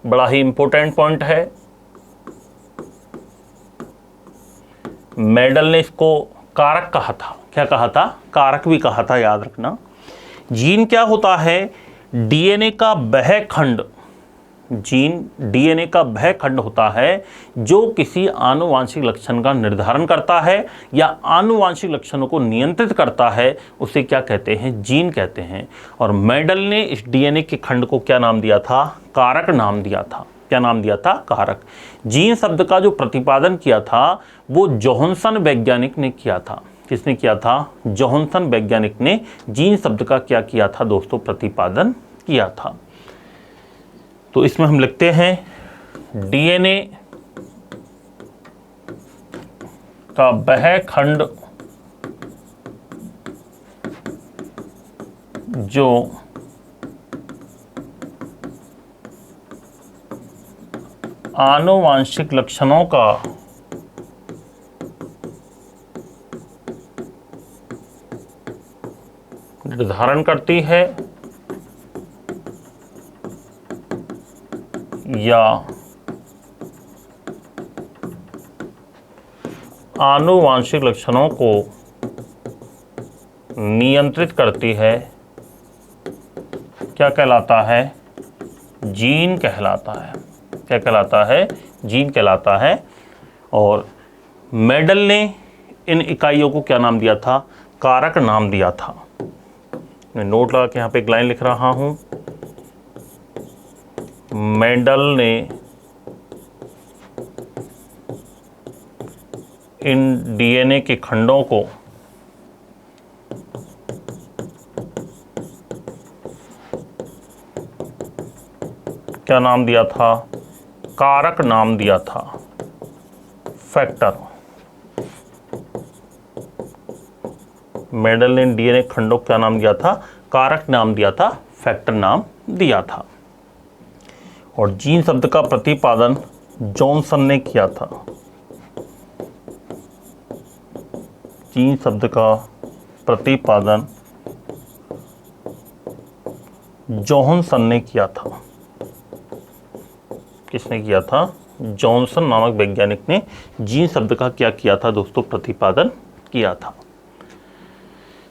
बड़ा ही इंपॉर्टेंट पॉइंट है। मेडल ने इसको कारक कहा था। क्या कहा था? कारक भी कहा था, याद रखना। जीन क्या होता है? डीएनए का वह खंड, जीन डीएनए का वह खंड होता है जो किसी आनुवांशिक लक्षण का निर्धारण करता है या आनुवांशिक लक्षणों को नियंत्रित करता है, उसे क्या कहते हैं? जीन कहते हैं। और मेडल ने इस डीएनए के खंड को क्या नाम दिया था? कारक नाम दिया था। क्या नाम दिया था? कारक। जीन शब्द का जो प्रतिपादन किया था वो जोहानसन वैज्ञानिक ने किया था। किसने किया था? जोहानसन वैज्ञानिक ने जीन शब्द का क्या किया था दोस्तों? प्रतिपादन किया था। तो इसमें हम लिखते हैं डीएनए का वह खंड जो आनुवांशिक लक्षणों का निर्धारण करती है या आनुवांशिक लक्षणों को नियंत्रित करती है, क्या कहलाता है? जीन कहलाता है। क्या कहलाता है? जीन कहलाता है। और मेडल ने इन इकाइयों को क्या नाम दिया था? कारक नाम दिया था। मैं नोट लगा के यहाँ पे एक लाइन लिख रहा हूं। मेडल ने इन डीएनए के खंडों को क्या नाम दिया था? कारक नाम दिया था, फैक्टर। मेडल ने डीएनए खंडों को क्या नाम दिया था? कारक नाम दिया था, फैक्टर नाम दिया था। और जीन शब्द का प्रतिपादन जॉनसन ने किया था। जीन शब्द का प्रतिपादन जोहानसन ने किया था। किसने किया था? जॉनसन नामक वैज्ञानिक ने जीन शब्द का क्या किया था दोस्तों? प्रतिपादन किया था।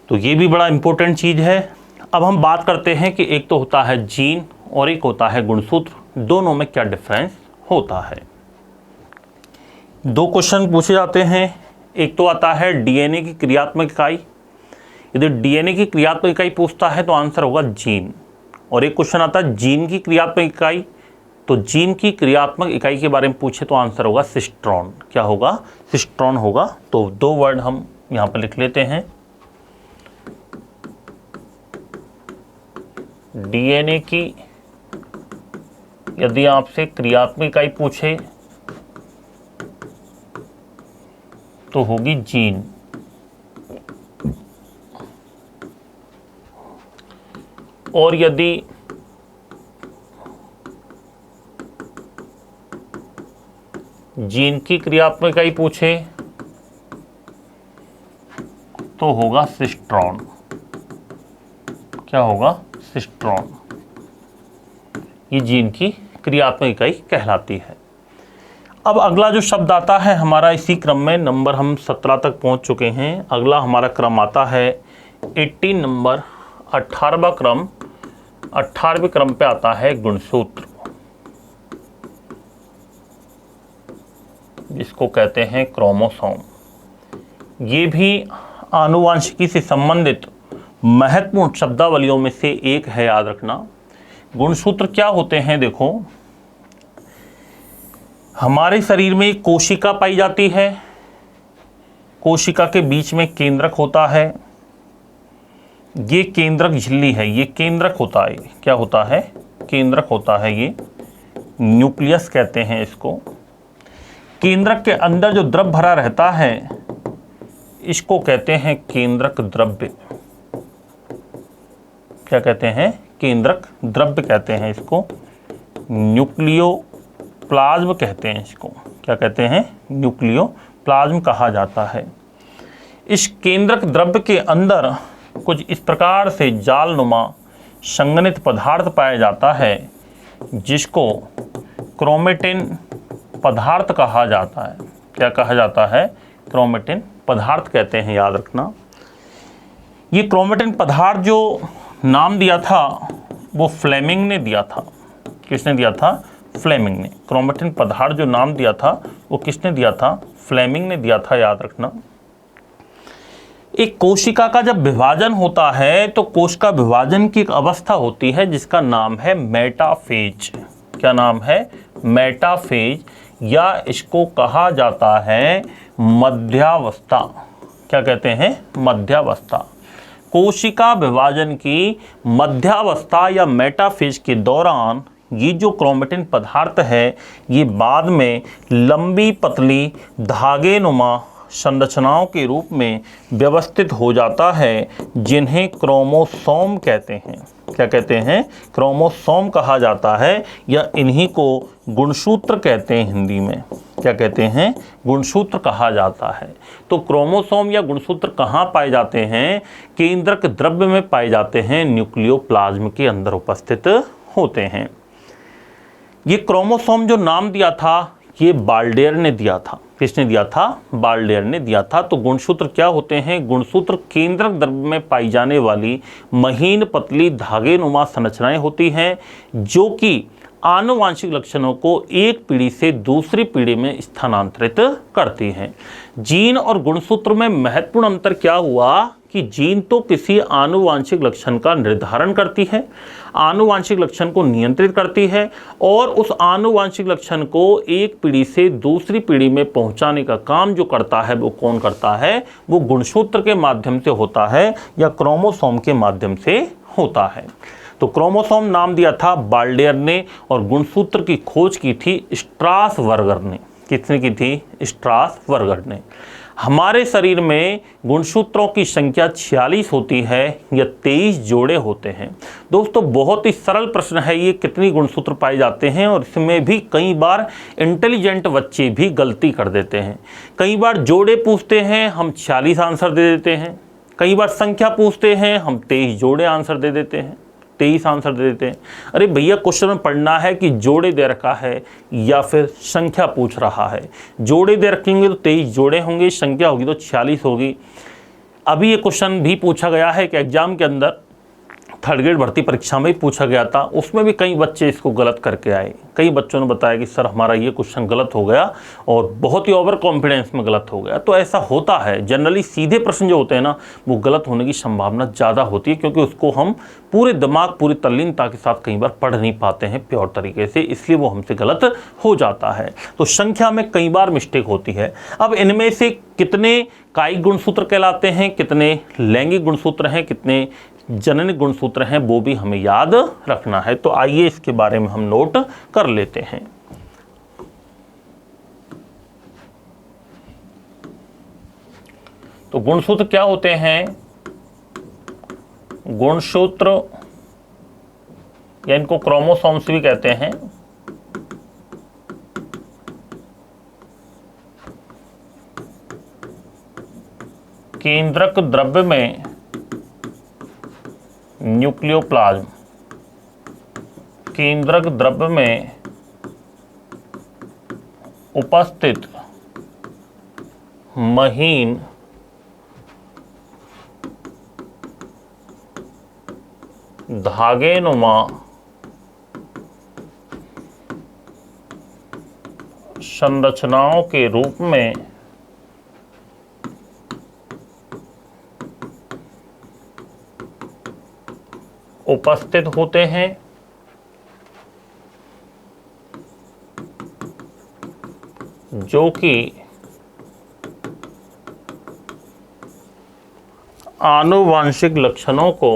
तो ये भी बड़ा इंपॉर्टेंट चीज है। अब हम बात करते हैं कि एक तो होता है जीन और एक होता है गुणसूत्र, दोनों में क्या डिफरेंस होता है। दो क्वेश्चन पूछे जाते हैं। एक तो आता है डीएनए की क्रियात्मक इकाई। यदि डीएनए की क्रियात्मक इकाई पूछता है तो आंसर होगा जीन। और एक क्वेश्चन आता है जीन की क्रियात्मक इकाई, तो जीन की क्रियात्मक इकाई के बारे में पूछे तो आंसर होगा सिस्ट्रॉन। क्या होगा? सिस्ट्रॉन होगा। तो दो वर्ड हम यहां पर लिख लेते हैं। डीएनए की यदि आपसे क्रियात्मक इकाई पूछे तो होगी जीन। और यदि जीन की क्रियात्मक इकाई पूछे तो होगा सिस्ट्रॉन। क्या होगा? सिस्ट्रॉन। ये जीन की क्रियात्मक इकाई कहलाती है। अब अगला जो शब्द आता है हमारा, इसी क्रम में नंबर हम 17 तक पहुंच चुके हैं। अगला हमारा क्रम आता है 18 नंबर, 18वां क्रम। 18वें क्रम पे आता है गुणसूत्र, जिसको कहते हैं क्रोमोसोम। ये भी आनुवांशिकी से संबंधित महत्वपूर्ण शब्दावलियों में से एक है, याद रखना। गुणसूत्र क्या होते हैं? देखो, हमारे शरीर में एक कोशिका पाई जाती है। कोशिका के बीच में केंद्रक होता है। ये केंद्रक झिल्ली है, ये केंद्रक होता है। क्या होता है? केंद्रक होता है। ये न्यूक्लियस कहते हैं इसको। केंद्रक के अंदर जो द्रव भरा रहता है इसको कहते हैं केंद्रक द्रव्य। क्या कहते हैं? केंद्रक द्रव्य कहते हैं इसको। न्यूक्लियोप्लाज्म कहते हैं इसको। क्या कहते हैं? न्यूक्लियोप्लाज्म कहा जाता है। इस केंद्रक द्रव्य के अंदर कुछ इस प्रकार से जालनुमा संघनित पदार्थ पाया जाता है जिसको क्रोमेटिन पदार्थ कहा जाता है। क्या कहा जाता है? क्रोमेटिन पदार्थ कहते हैं, याद रखना। ये क्रोमेटिन पदार्थ जो नाम दिया था वो फ्लेमिंग ने दिया था। किसने दिया था? फ्लेमिंग ने। क्रोमेटिन पदार्थ जो नाम दिया था वो किसने दिया था? फ्लेमिंग ने दिया था, याद रखना। एक कोशिका का जब विभाजन होता है तो कोशिका विभाजन की एक अवस्था होती है जिसका नाम है मेटाफेज। क्या नाम है? मेटाफेज, या इसको कहा जाता है मध्यावस्था। क्या कहते हैं? मध्यावस्था। कोशिका विभाजन की मध्यावस्था या मेटाफेज के दौरान ये जो क्रोमेटिन पदार्थ है ये बाद में लंबी पतली धागेनुमा संरचनाओं के रूप में व्यवस्थित हो जाता है जिन्हें क्रोमोसोम कहते हैं। क्या कहते हैं? क्रोमोसोम कहा जाता है, या इन्हीं को गुणसूत्र कहते हैं हिंदी में। क्या कहते हैं? गुणसूत्र कहा जाता है। तो क्रोमोसोम या गुणसूत्र कहाँ पाए जाते हैं? केंद्रक द्रव्य में पाए जाते हैं, न्यूक्लियोप्लाज्म के अंदर उपस्थित होते हैं। ये क्रोमोसोम जो नाम दिया था ये बाल्डेयर ने दिया था। किसने दिया था? बाल्डेयर ने दिया था। तो गुणसूत्र क्या होते हैं? गुणसूत्र केंद्रक द्रव्य में पाई जाने वाली महीन पतली धागेनुमा संरचनाएं होती हैं जो कि आनुवांशिक लक्षणों को एक पीढ़ी से दूसरी पीढ़ी में स्थानांतरित करती हैं। जीन और गुणसूत्र में महत्वपूर्ण अंतर क्या हुआ कि जीन तो किसी आनुवांशिक लक्षण का निर्धारण करती है, आनुवांशिक लक्षण को नियंत्रित करती है, और उस आनुवांशिक लक्षण को एक पीढ़ी से दूसरी पीढ़ी में पहुंचाने का काम जो करता है वो कौन करता है? वो गुणसूत्र के माध्यम से होता है या क्रोमोसोम के माध्यम से होता है। तो क्रोमोसोम नाम दिया था बाल्डेयर ने, और गुणसूत्र की खोज की थी स्ट्रासबर्गर ने। किसने की थी? स्ट्रासबर्गर ने। हमारे शरीर में गुणसूत्रों की संख्या 46 होती है या 23 जोड़े होते हैं। दोस्तों बहुत ही सरल प्रश्न है ये, कितनी गुणसूत्र पाए जाते हैं, और इसमें भी कई बार इंटेलिजेंट बच्चे भी गलती कर देते हैं। कई बार जोड़े पूछते हैं, हम 46 आंसर दे देते हैं। कई बार संख्या पूछते हैं, हम 23 जोड़े आंसर दे देते हैं, 23 आंसर दे देते हैं। अरे भैया क्वेश्चन में पढ़ना है कि जोड़े दे रखा है या फिर संख्या पूछ रहा है। जोड़े दे रखेंगे तो 23 जोड़े होंगे, संख्या होगी तो 46 होगी। अभी ये क्वेश्चन भी पूछा गया है कि एग्जाम के अंदर थर्ड ग्रेड भर्ती परीक्षा में भी पूछा गया था, उसमें भी कई बच्चे इसको गलत करके आए। कई बच्चों ने बताया कि सर हमारा ये क्वेश्चन गलत हो गया, और बहुत ही ओवर कॉन्फिडेंस में गलत हो गया। तो ऐसा होता है, जनरली सीधे प्रश्न जो होते हैं ना वो गलत होने की संभावना ज़्यादा होती है, क्योंकि उसको हम पूरे दिमाग पूरी तल्लीनता के साथ कई बार पढ़ नहीं पाते हैं प्योर तरीके से, इसलिए वो हमसे गलत हो जाता है। तो संख्या में कई बार मिस्टेक होती है। अब इनमें से कितने कायिक गुणसूत्र कहलाते हैं, कितने लैंगिक गुणसूत्र हैं, कितने जननिक गुणसूत्र हैं, वो भी हमें याद रखना है। तो आइए इसके बारे में हम नोट कर लेते हैं। तो गुणसूत्र क्या होते हैं? गुणसूत्र या इनको क्रोमोसोम्स भी कहते हैं। केंद्रक द्रव्य में न्यूक्लियोप्लाज्म, केंद्रक द्रव्य में उपस्थित महीन धागेनुमा संरचनाओं के रूप में उपस्थित होते हैं। जो कि आनुवांशिक लक्षणों को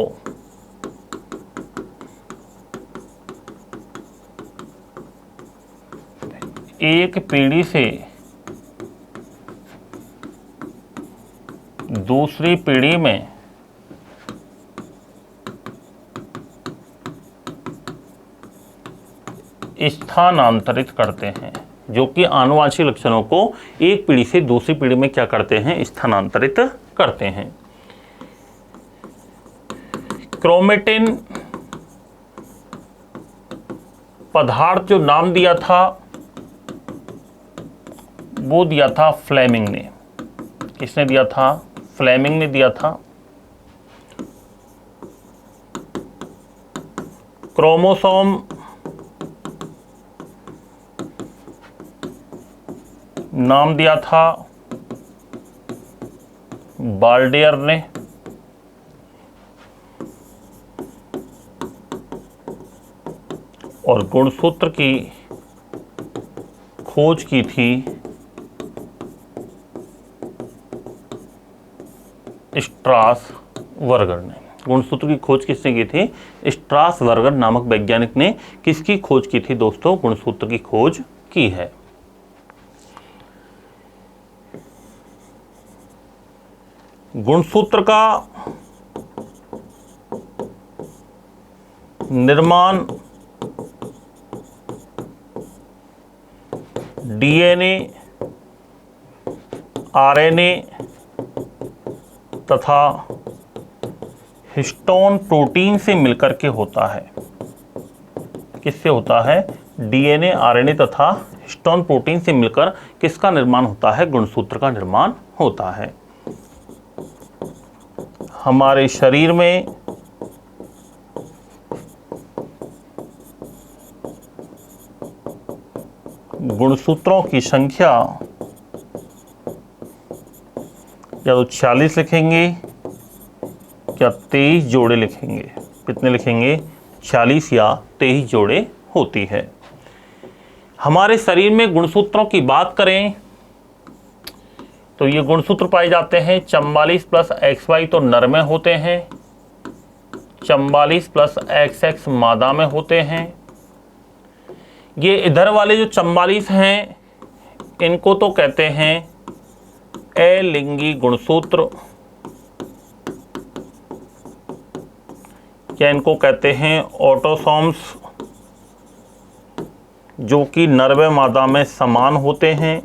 एक पीढ़ी से दूसरी पीढ़ी में स्थानांतरित करते हैं, जो कि आनुवांशिक लक्षणों को एक पीढ़ी से दूसरी पीढ़ी में क्या करते हैं, स्थानांतरित करते हैं। क्रोमेटिन पदार्थ जो नाम दिया था वो दिया था फ्लेमिंग ने। किसने दिया था? फ्लेमिंग ने दिया था। क्रोमोसोम नाम दिया था बाल्डेयर ने। और गुणसूत्र की खोज की थी स्ट्रासवर्गर ने। गुणसूत्र की खोज किसने की थी? स्ट्रासवर्गर नामक वैज्ञानिक ने किसकी खोज की थी दोस्तों? गुणसूत्र की खोज की है। गुणसूत्र का निर्माण डीएनए, आरएनए तथा हिस्टोन प्रोटीन से मिलकर के होता है। किससे होता है? डीएनए, आरएनए तथा हिस्टोन प्रोटीन से मिलकर किसका निर्माण होता है? गुणसूत्र का निर्माण होता है। हमारे शरीर में गुणसूत्रों की संख्या या तो 46 लिखेंगे या 23 जोड़े लिखेंगे। कितने लिखेंगे? 46 या 23 जोड़े होती है। हमारे शरीर में गुणसूत्रों की बात करें तो ये गुणसूत्र पाए जाते हैं 44 प्लस XY तो नर में होते हैं, 44 प्लस XX मादा में होते हैं। ये इधर वाले जो 44 हैं इनको तो कहते हैं अलिंगी गुणसूत्र, या इनको कहते हैं ऑटोसोम्स, जो कि नर व मादा में समान होते हैं।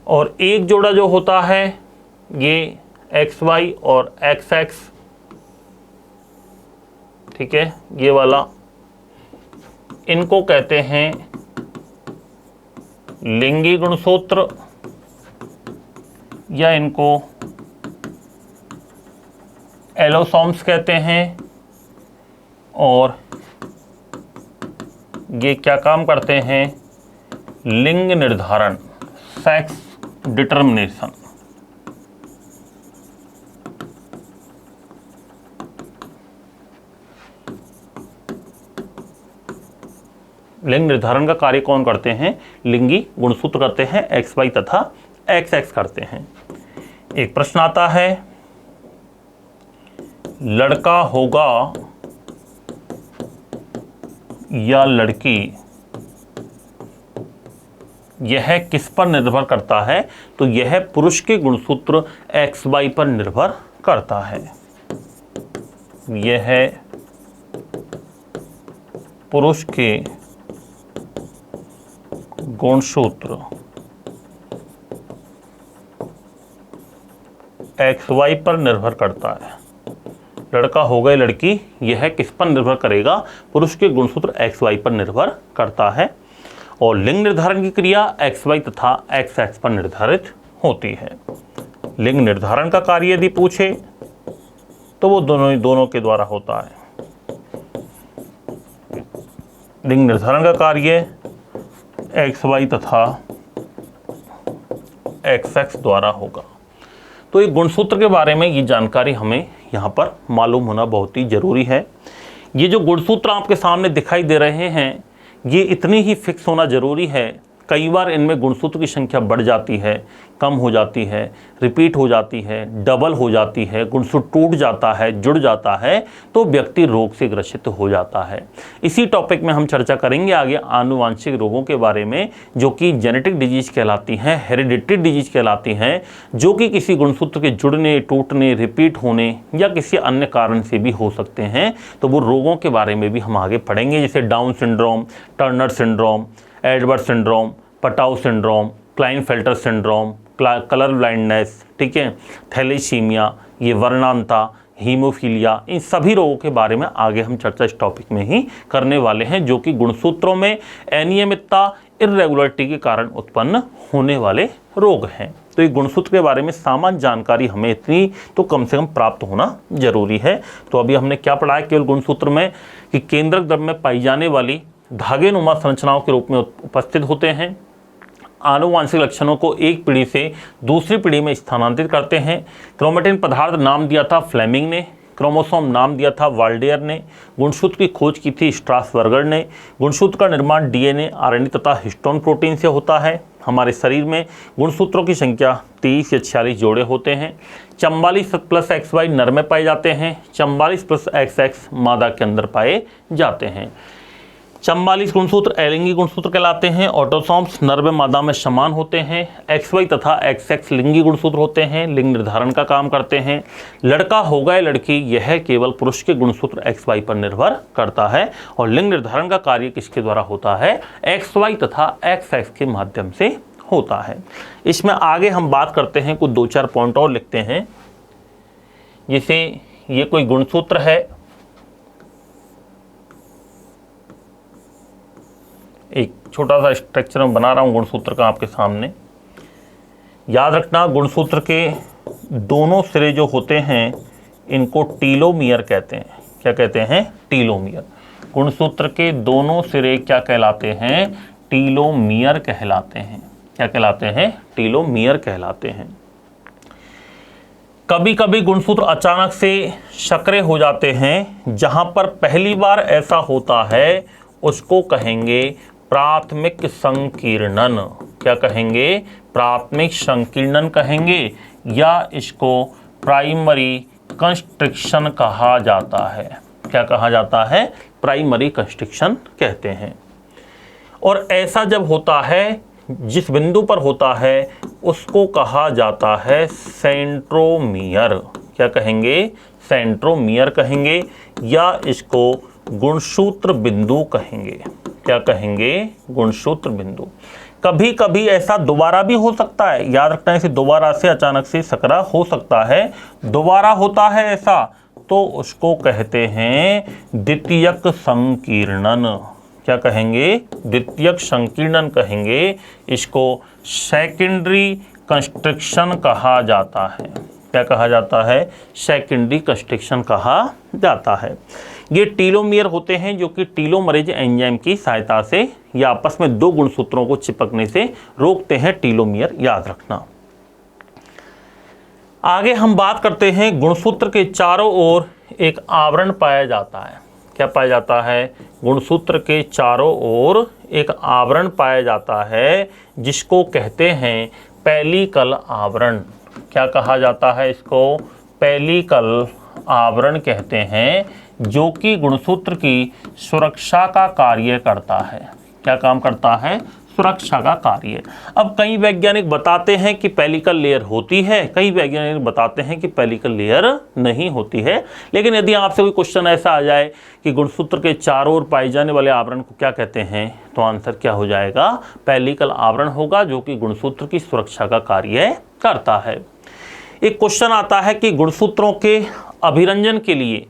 और एक जोड़ा जो होता है ये XY और XX, ठीक है, ये वाला, इनको कहते हैं लिंगी गुणसूत्र, या इनको एलोसोम्स कहते हैं। और ये क्या काम करते हैं? लिंग निर्धारण, सेक्स डिटर्मिनेशन। लिंग निर्धारण का कार्य कौन करते हैं? लिंगी गुणसूत्र करते हैं, XY तथा XX करते हैं। एक प्रश्न आता है, लड़का होगा या लड़की, यह किस पर निर्भर करता है? तो यह पुरुष के गुणसूत्र XY पर निर्भर करता है। यह पुरुष के गुणसूत्र XY पर निर्भर करता है। लड़का होगा या लड़की, यह किस पर निर्भर करेगा? पुरुष के गुणसूत्र XY पर निर्भर करता है। और लिंग निर्धारण की क्रिया XY तथा XX पर निर्धारित होती है। लिंग निर्धारण का कार्य यदि पूछे तो वो दोनों के द्वारा होता है। लिंग निर्धारण का कार्य XY तथा XX द्वारा होगा। तो ये गुणसूत्र के बारे में ये जानकारी हमें यहाँ पर मालूम होना बहुत ही ज़रूरी है। ये जो गुणसूत्र आपके सामने दिखाई दे रहे हैं, ये इतनी ही फिक्स होना ज़रूरी है। कई बार इनमें गुणसूत्र की संख्या बढ़ जाती है, कम हो जाती है, रिपीट हो जाती है, डबल हो जाती है, गुणसूत्र टूट जाता है, जुड़ जाता है, तो व्यक्ति रोग से ग्रसित हो जाता है। इसी टॉपिक में हम चर्चा करेंगे आगे आनुवांशिक रोगों के बारे में, जो कि जेनेटिक डिजीज कहलाती हैं, हेरिडिटरी डिजीज कहलाती हैं, जो कि किसी गुणसूत्र के जुड़ने, टूटने, रिपीट होने या किसी अन्य कारण से भी हो सकते हैं। तो वो रोगों के बारे में भी हम आगे पढ़ेंगे, जैसे down syndrome, Turner syndrome, Edward syndrome, Patau syndrome, Klinefelter syndrome, colour blindness, ठीक है, थैलेसीमिया, ये वर्णांता, हीमोफीलिया, इन सभी रोगों के बारे में आगे हम चर्चा इस टॉपिक में ही करने वाले हैं, जो कि गुणसूत्रों में अनियमितता, इर्रेगुलरिटी के कारण उत्पन्न होने वाले रोग हैं। तो ये गुणसूत्र के बारे में सामान्य जानकारी हमें इतनी तो कम से कम प्राप्त होना जरूरी है। तो अभी हमने क्या पढ़ा है केवल गुणसूत्र में, कि केंद्रक द्रव्य में पाई जाने वाली धागेनुमा संरचनाओं के रूप में उपस्थित होते हैं, आनुवांशिक लक्षणों को एक पीढ़ी से दूसरी पीढ़ी में स्थानांतरित करते हैं। क्रोमेटिन पदार्थ नाम दिया था फ्लेमिंग ने, क्रोमोसोम नाम दिया था वाल्डेयर ने, गुणसूत्र की खोज की थी स्ट्रासबर्गर ने। गुणसूत्र का निर्माण डीएनए, आरएनए तथा हिस्टोन प्रोटीन से होता है। हमारे शरीर में गुणसूत्रों की संख्या 30 या 46 जोड़े होते हैं। 44 + XY नर में पाए जाते हैं, 44 + XX मादा के अंदर पाए जाते हैं। 44 गुणसूत्र अलिंगी गुणसूत्र कहलाते हैं। ऑटोसोम्स नर व मादा में समान होते हैं। XY तथा XX लिंगी गुणसूत्र होते हैं, लिंग निर्धारण का काम करते हैं। लड़का होगा या लड़की, यह केवल पुरुष के गुणसूत्र XY पर निर्भर करता है, और लिंग निर्धारण का कार्य किसके द्वारा होता है? XY तथा XX के माध्यम से होता है। इसमें आगे हम बात करते हैं, कुछ 2-4 पॉइंट और लिखते हैं। जैसे ये कोई गुणसूत्र है, एक छोटा सा स्ट्रक्चर में बना रहा हूँ गुणसूत्र का आपके सामने। याद रखना, गुणसूत्र के दोनों सिरे जो होते हैं इनको टीलोमियर कहते हैं। क्या कहते हैं? टीलोमियर। गुणसूत्र के दोनों सिरे क्या कहलाते हैं? टीलोमियर कहलाते हैं। क्या कहलाते हैं? टीलोमियर कहलाते हैं। कभी कभी गुणसूत्र अचानक से संकरे हो जाते हैं। जहां पर पहली बार ऐसा होता है उसको कहेंगे प्राथमिक संकीर्णन। क्या कहेंगे? प्राथमिक संकीर्णन कहेंगे, या इसको प्राइमरी कंस्ट्रिक्शन कहा जाता है। क्या कहा जाता है? प्राइमरी कंस्ट्रिक्शन कहते हैं। और ऐसा जब होता है, जिस बिंदु पर होता है उसको कहा जाता है सेंट्रोमियर। क्या कहेंगे? सेंट्रोमियर कहेंगे, या इसको गुणसूत्र बिंदु कहेंगे। क्या कहेंगे? गुणसूत्र बिंदु। कभी कभी ऐसा दोबारा भी हो सकता है। याद रखना है, इसे दोबारा से अचानक से सकरा हो सकता है। दोबारा होता है ऐसा तो उसको कहते हैं द्वितीयक संकीर्णन। क्या कहेंगे? द्वितीयक संकीर्णन कहेंगे। इसको सेकेंडरी कंस्ट्रिक्शन कहा जाता है। क्या कहा जाता है? सेकेंडरी कंस्ट्रिक्शन कहा जाता है। ये टीलोमियर होते हैं, जो कि टीलोमरेज एंजाइम की सहायता से या आपस में दो गुणसूत्रों को चिपकने से रोकते हैं। टीलोमियर याद रखना। आगे हम बात करते हैं, गुणसूत्र के चारों ओर एक आवरण पाया जाता है। क्या पाया जाता है? गुणसूत्र के चारों ओर एक आवरण पाया जाता है, जिसको कहते हैं पेलिकल आवरण। क्या कहा जाता है इसको? पेलिकल आवरण कहते हैं, जो कि गुणसूत्र की सुरक्षा का कार्य करता है। क्या काम करता है? सुरक्षा का कार्य। अब कई वैज्ञानिक बताते हैं कि पेलिकल लेयर होती है, कई वैज्ञानिक बताते हैं कि पेलिकल लेयर नहीं होती है। लेकिन यदि आपसे कोई क्वेश्चन ऐसा आ जाए कि गुणसूत्र के चारों ओर पाए जाने वाले आवरण को क्या कहते हैं, तो आंसर क्या हो जाएगा? पेलिकल आवरण होगा, जो कि गुणसूत्र की सुरक्षा का कार्य करता है। एक क्वेश्चन आता है कि गुणसूत्रों के अभिरंजन के लिए,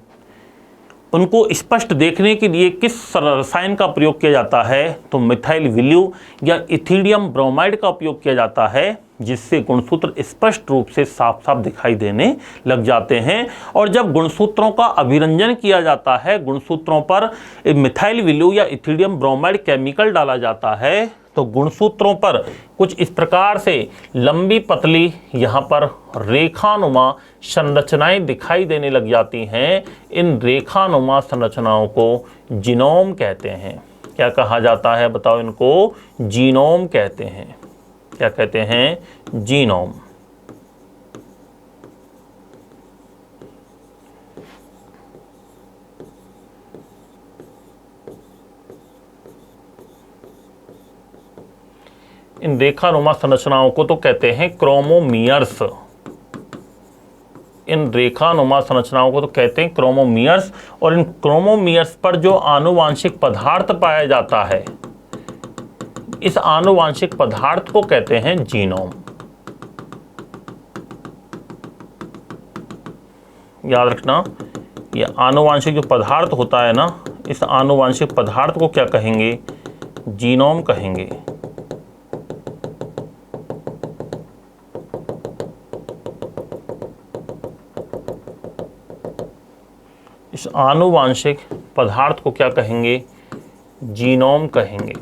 उनको स्पष्ट देखने के लिए किस रसायन का प्रयोग किया जाता है? तो मिथाइल विल्यू या इथिडियम ब्रोमाइड का उपयोग किया जाता है। जिससे गुणसूत्र स्पष्ट रूप से साफ साफ दिखाई देने लग जाते हैं। और जब गुणसूत्रों का अभिरंजन किया जाता है, गुणसूत्रों पर मिथाइल विलु या इथिडियम ब्रोमाइड केमिकल डाला जाता है, तो गुणसूत्रों पर कुछ इस प्रकार से लंबी पतली यहाँ पर रेखानुमा संरचनाएं दिखाई देने लग जाती हैं। इन रेखानुमा संरचनाओं को जीनोम कहते हैं। क्या कहा जाता है बताओ इनको? जीनोम कहते हैं। क्या कहते हैं? जीनोम। इन रेखानुमा संरचनाओं को तो कहते हैं क्रोमोमियर्स। इन रेखानुमा संरचनाओं को तो कहते हैं क्रोमोमियर्स। और इन क्रोमोमियर्स पर जो आनुवांशिक पदार्थ पाया जाता है, इस आनुवांशिक पदार्थ को कहते हैं जीनोम। याद रखना, ये आनुवांशिक जो पदार्थ होता है ना, इस आनुवांशिक पदार्थ को क्या कहेंगे? जीनोम कहेंगे। इस आनुवांशिक पदार्थ को क्या कहेंगे? जीनोम कहेंगे।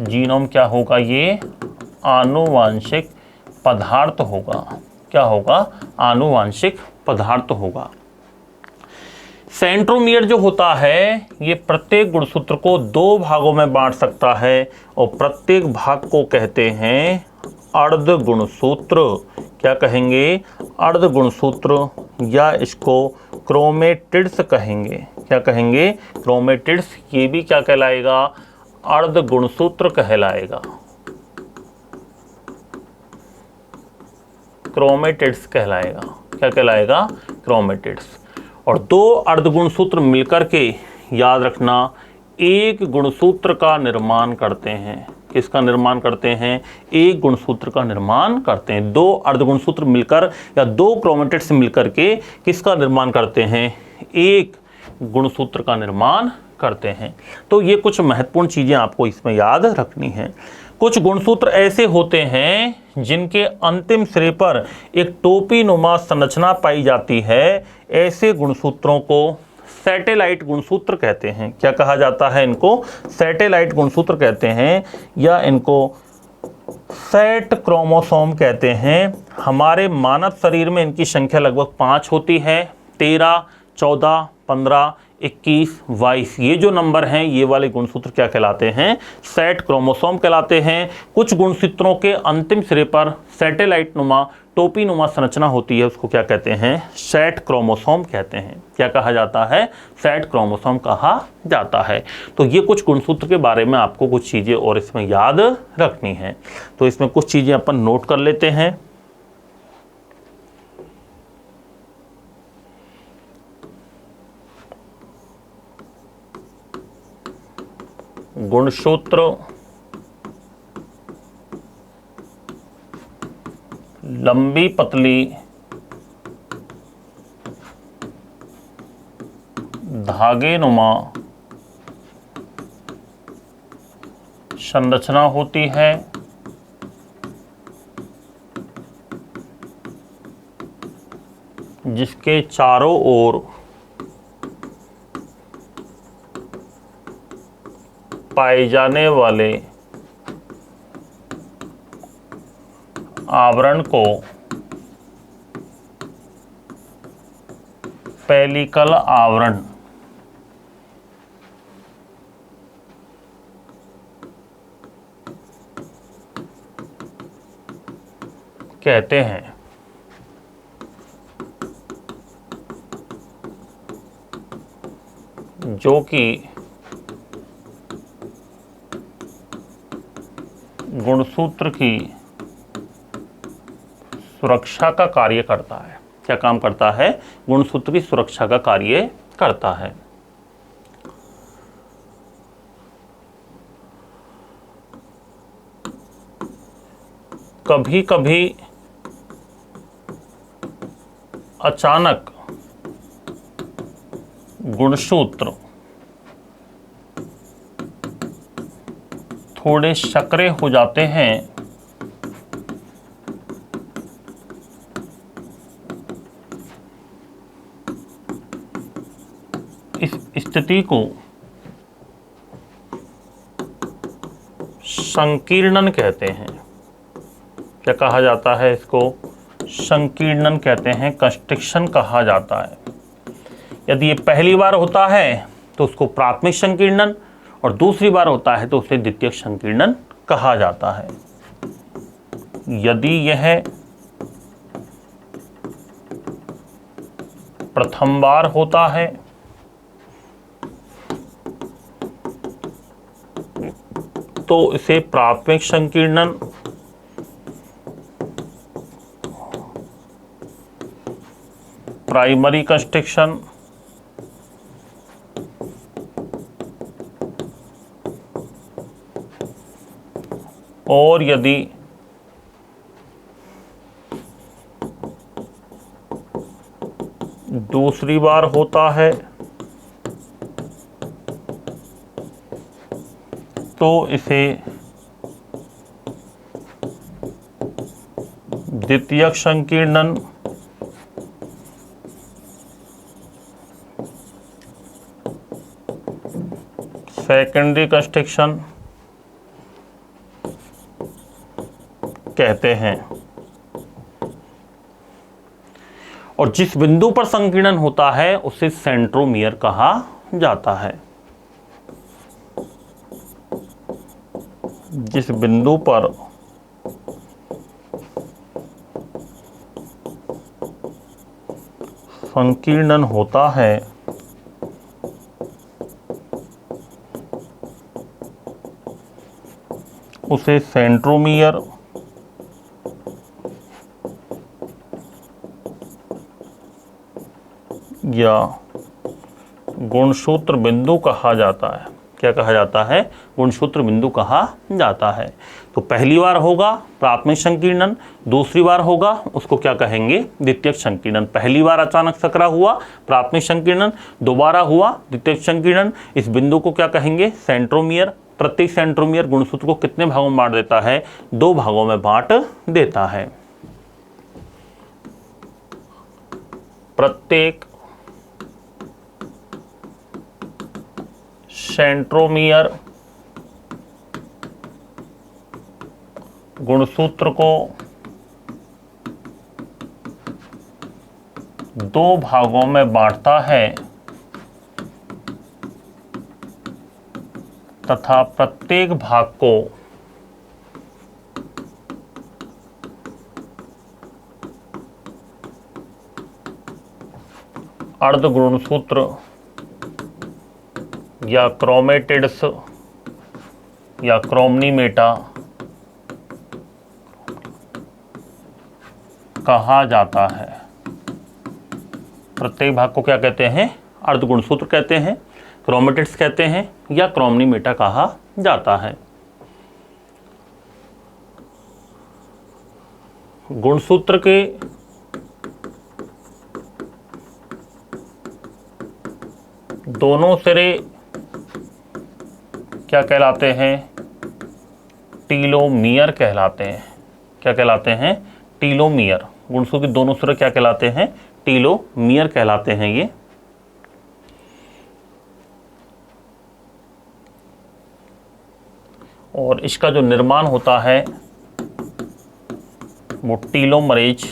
जीनोम क्या होगा? ये आनुवांशिक पदार्थ होगा। क्या होगा? आनुवांशिक पदार्थ होगा। सेंट्रोमियर जो होता है, ये प्रत्येक गुणसूत्र को 2 भागों में बांट सकता है और प्रत्येक भाग को कहते हैं अर्ध गुणसूत्र। क्या कहेंगे? अर्ध गुणसूत्र, या इसको क्रोमेटिड्स कहेंगे। क्या कहेंगे? क्रोमेटिड्स। ये भी क्या कहलाएगा? अर्ध गुणसूत्र कहलाएगा। क्रोमेटिड्स कहलाएगा। क्या कहलाएगा? क्रोमेटिड्स। और 2 अर्ध गुणसूत्र मिलकर के, याद रखना, एक गुणसूत्र का निर्माण करते हैं। किसका निर्माण करते हैं? एक गुणसूत्र का निर्माण करते हैं। 2 अर्ध गुणसूत्र मिलकर या 2 क्रोमेटिड्स मिलकर के किसका निर्माण करते हैं? एक गुणसूत्र का निर्माण करते हैं। तो ये कुछ महत्वपूर्ण चीजें आपको इसमें याद रखनी है। कुछ गुणसूत्र ऐसे होते हैं जिनके अंतिम सिरे पर एक टोपी नुमा संरचना पाई जाती है। ऐसे गुणसूत्रों को सैटेलाइट गुणसूत्र कहते हैं। क्या कहा जाता है इनको? सैटेलाइट गुणसूत्र कहते हैं, या इनको सेट क्रोमोसोम कहते हैं। हमारे मानव शरीर में इनकी संख्या लगभग 5 होती है। 13, 14, 15, 21, 22, ये जो नंबर हैं, ये वाले गुणसूत्र क्या कहलाते हैं? सेट क्रोमोसोम कहलाते हैं। कुछ गुणसूत्रों के अंतिम सिरे पर सैटेलाइट नुमा, टोपी नुमा संरचना होती है, उसको क्या कहते हैं? सेट क्रोमोसोम कहते हैं। क्या कहा जाता है? सेट क्रोमोसोम कहा जाता है। तो ये कुछ गुणसूत्र के बारे में आपको कुछ चीज़ें और इसमें याद रखनी है। तो इसमें कुछ चीज़ें अपन नोट कर लेते हैं। गुणसूत्र लंबी पतली धागे नुमा संरचना होती है। जिसके चारों ओर पाए जाने वाले आवरण को पेलिकल आवरण कहते हैं। जो कि गुणसूत्र की सुरक्षा का कार्य करता है। क्या काम करता है? गुणसूत्र की सुरक्षा का कार्य करता है। कभी कभी अचानक गुणसूत्र थोड़े संकरे हो जाते हैं इस स्थिति को संकीर्णन कहते हैं। क्या कहा जाता है इसको? संकीर्णन कहते हैं, कंस्ट्रिक्शन कहा जाता है। यदि ये पहली बार होता है तो उसको प्राथमिक संकीर्णन, और दूसरी बार होता है तो उसे द्वितीयक संकीर्णन कहा जाता है। यदि यह प्रथम बार होता है तो इसे प्राथमिक संकीर्णन, प्राइमरी कंस्ट्रिक्शन, और यदि दूसरी बार होता है तो इसे द्वितीयक संकीर्णन, सेकेंडरी कंस्ट्रिक्शन कहते हैं। और जिस बिंदु पर संकीर्णन होता है उसे सेंट्रोमियर कहा जाता है। जिस बिंदु पर संकीर्णन होता है उसे सेंट्रोमियर या गुणसूत्र बिंदु कहा जाता है। क्या कहा जाता है? गुणसूत्र बिंदु कहा जाता है। तो पहली बार होगा प्राथमिक संकीर्णन, दूसरी बार होगा उसको क्या कहेंगे? द्वितीयक संकीर्णन। पहली बार अचानक सकरा हुआ प्राथमिक संकीर्णन, दोबारा हुआ द्वितीयक संकीर्णन। इस बिंदु को क्या कहेंगे? सेंट्रोमियर। प्रत्येक सेंट्रोमियर गुणसूत्र को कितने भागों में बांट देता है? 2 भागों में बांट देता है। प्रत्येक सेंट्रोमियर गुणसूत्र को 2 भागों में बांटता है तथा प्रत्येक भाग को अर्ध गुणसूत्र या क्रोमेटिड्स या क्रोमनीमेटा कहा जाता है। प्रत्येक भाग को क्या कहते हैं? अर्ध गुणसूत्र कहते हैं, क्रोमेटिड्स कहते हैं या क्रोमनीमेटा कहा जाता है। गुणसूत्र के दोनों सिरे क्या कहलाते हैं? टीलोमियर कहलाते हैं। क्या कहलाते हैं? टीलोमियर। गुणसूत्र के दोनों सिरे क्या कहलाते हैं? टीलोमियर कहलाते हैं ये। और इसका जो निर्माण होता है वो टीलोमरेज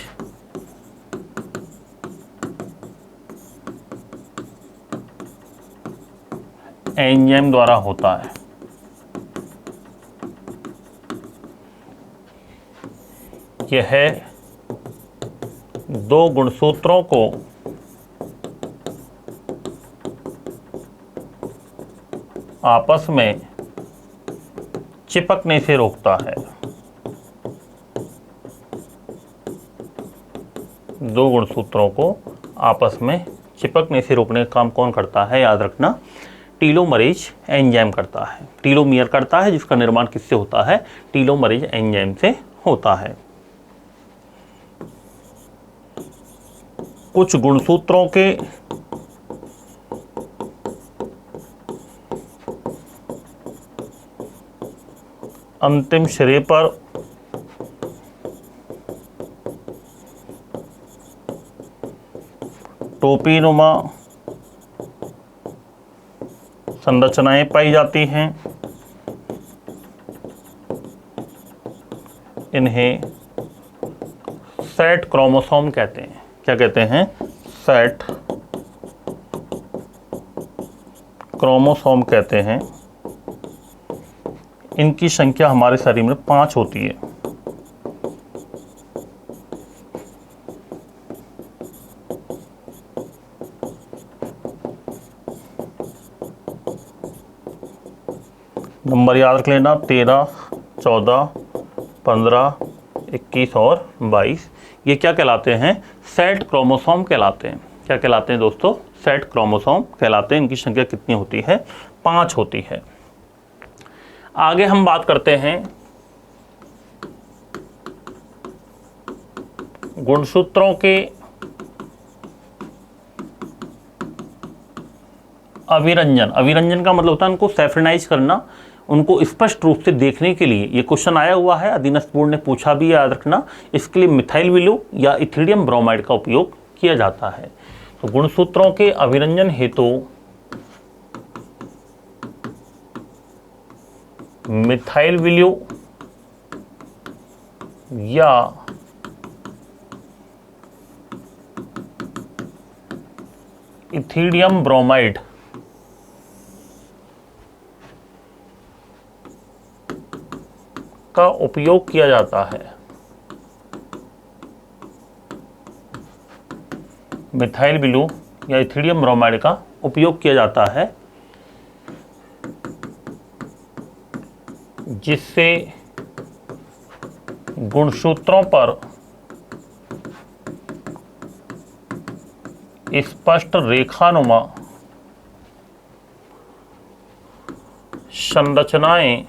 एंजाइम द्वारा होता है। यह 2 गुणसूत्रों को आपस में चिपकने से रोकता है। 2 गुणसूत्रों को आपस में चिपकने से रोकने का काम कौन करता है? याद रखना, टीलोमरेज एंजाइम करता है। टीलोमियर करता है जिसका निर्माण किससे होता है? टीलोमरेज एंजाइम से होता है। कुछ गुणसूत्रों के अंतिम सिरे पर टोपीनुमा संरचनाएं पाई जाती हैं। इन्हें सेट क्रोमोसोम कहते हैं। क्या कहते हैं? सेट क्रोमोसोम कहते हैं। इनकी संख्या हमारे शरीर में 5 होती है। नंबर याद रख लेना, 13, 14, 15, 21 और 22। ये क्या कहलाते हैं? सेट क्रोमोसोम कहलाते हैं। क्या कहलाते हैं दोस्तों? सेट क्रोमोसोम कहलाते हैं। इनकी संख्या कितनी होती है? 5 होती है। आगे हम बात करते हैं गुणसूत्रों के अभिरंजन। अभिरंजन का मतलब होता है उनको सेफ्रेनाइज करना, उनको स्पष्ट रूप से देखने के लिए। ये क्वेश्चन आया हुआ है, अधीनस्थ बोर्ड ने पूछा भी, याद रखना। इसके लिए मिथाइल विलु या इथिडियम ब्रोमाइड का उपयोग किया जाता है। तो गुणसूत्रों के अभिरंजन हेतु मिथाइल विलु या इथिडियम ब्रोमाइड का उपयोग किया जाता है। मिथाइल विलु या इथिडियम ब्रोमाइड का उपयोग किया जाता है, जिससे गुणसूत्रों पर स्पष्ट रेखानुमा संरचनाएं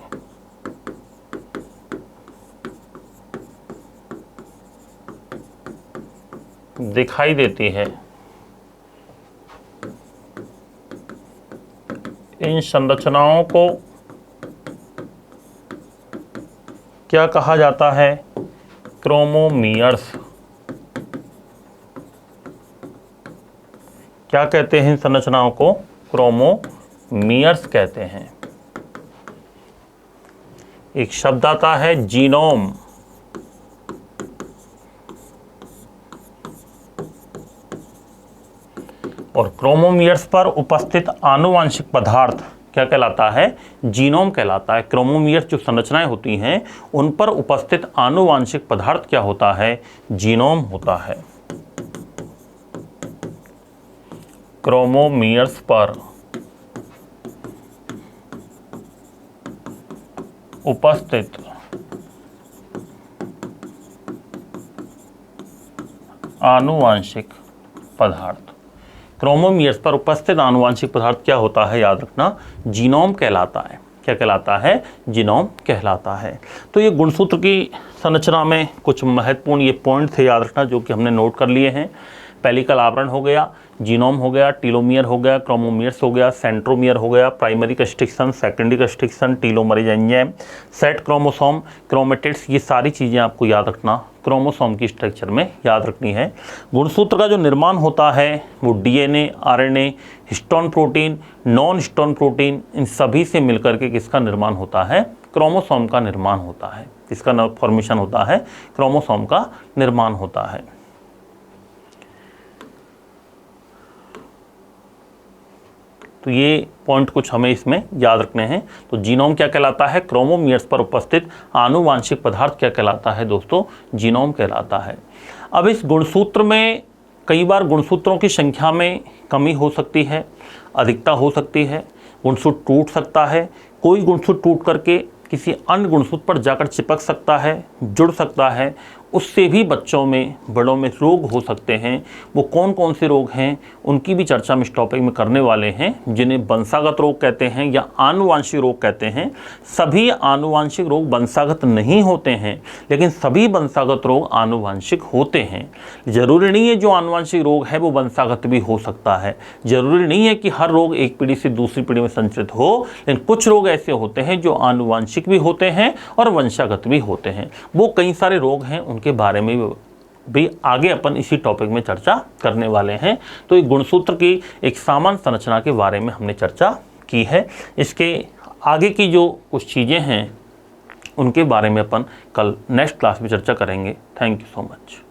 दिखाई देती है। इन संरचनाओं को क्या कहा जाता है? क्रोमोमियर्स। क्या कहते हैं इन संरचनाओं को? क्रोमोमियर्स कहते हैं। एक शब्द आता है जीनोम। और क्रोमोमियर्स पर उपस्थित आनुवांशिक पदार्थ क्या कहलाता है? जीनोम कहलाता है। क्रोमोमियर्स जो संरचनाएं होती हैं उन पर उपस्थित आनुवांशिक पदार्थ क्या होता है? जीनोम होता है। क्रोमोमियर्स पर उपस्थित आनुवांशिक पदार्थ। क्रोमोमियर्स पर उपस्थित आनुवांशिक पदार्थ क्या होता है? याद रखना, जीनोम कहलाता है। क्या कहलाता है? जीनोम कहलाता है। तो ये गुणसूत्र की संरचना में कुछ महत्वपूर्ण ये पॉइंट थे, याद रखना, जो कि हमने नोट कर लिए हैं। पेलिकल आवरण हो गया, जीनोम हो गया, टीलोमियर हो गया, क्रोमोमियर्स हो गया, सेंट्रोमियर हो गया, primary constriction, secondary constriction, telomerase enzyme, set chromosome, chromatids, ये सारी चीज़ें आपको याद रखना, क्रोमोसोम की स्ट्रक्चर में याद रखनी है। गुणसूत्र का जो निर्माण होता है वो DNA, RNA, histone protein, non histone protein, इन सभी से मिलकर के किसका निर्माण होता है? क्रोमोसोम का निर्माण होता है। किसका फॉर्मेशन होता है? क्रोमोसोम का निर्माण होता है। तो ये पॉइंट कुछ हमें इसमें याद रखने हैं। तो जीनोम क्या कहलाता है? क्रोमोमियर्स पर उपस्थित आनुवांशिक पदार्थ क्या कहलाता है दोस्तों? जीनोम कहलाता है। अब इस गुणसूत्र में कई बार गुणसूत्रों की संख्या में कमी हो सकती है, अधिकता हो सकती है, गुणसूत्र टूट सकता है, कोई गुणसूत्र टूट करके किसी अन्य गुणसूत्र पर जाकर चिपक सकता है, जुड़ सकता है, उससे भी बच्चों में, बड़ों में रोग हो सकते हैं। वो कौन कौन से रोग हैं उनकी भी चर्चा हम इस टॉपिक में करने वाले हैं, जिन्हें वंशागत रोग कहते हैं या आनुवांशिक रोग कहते हैं। सभी आनुवांशिक रोग वंशागत नहीं होते हैं, लेकिन सभी वंशागत रोग आनुवांशिक होते हैं। जरूरी नहीं है जो आनुवांशिक रोग है वो वंशागत भी हो सकता है। जरूरी नहीं है कि हर रोग एक पीढ़ी से दूसरी पीढ़ी में संचरित हो, लेकिन कुछ रोग ऐसे होते हैं जो आनुवांशिक भी होते हैं और वंशागत भी होते हैं। वो कई सारे रोग हैं, उनके बारे में भी आगे अपन इसी टॉपिक में चर्चा करने वाले हैं। तो एक गुणसूत्र की एक सामान्य संरचना के बारे में हमने चर्चा की है। इसके आगे की जो कुछ चीज़ें हैं उनके बारे में अपन कल नेक्स्ट क्लास में चर्चा करेंगे। Thank you so much.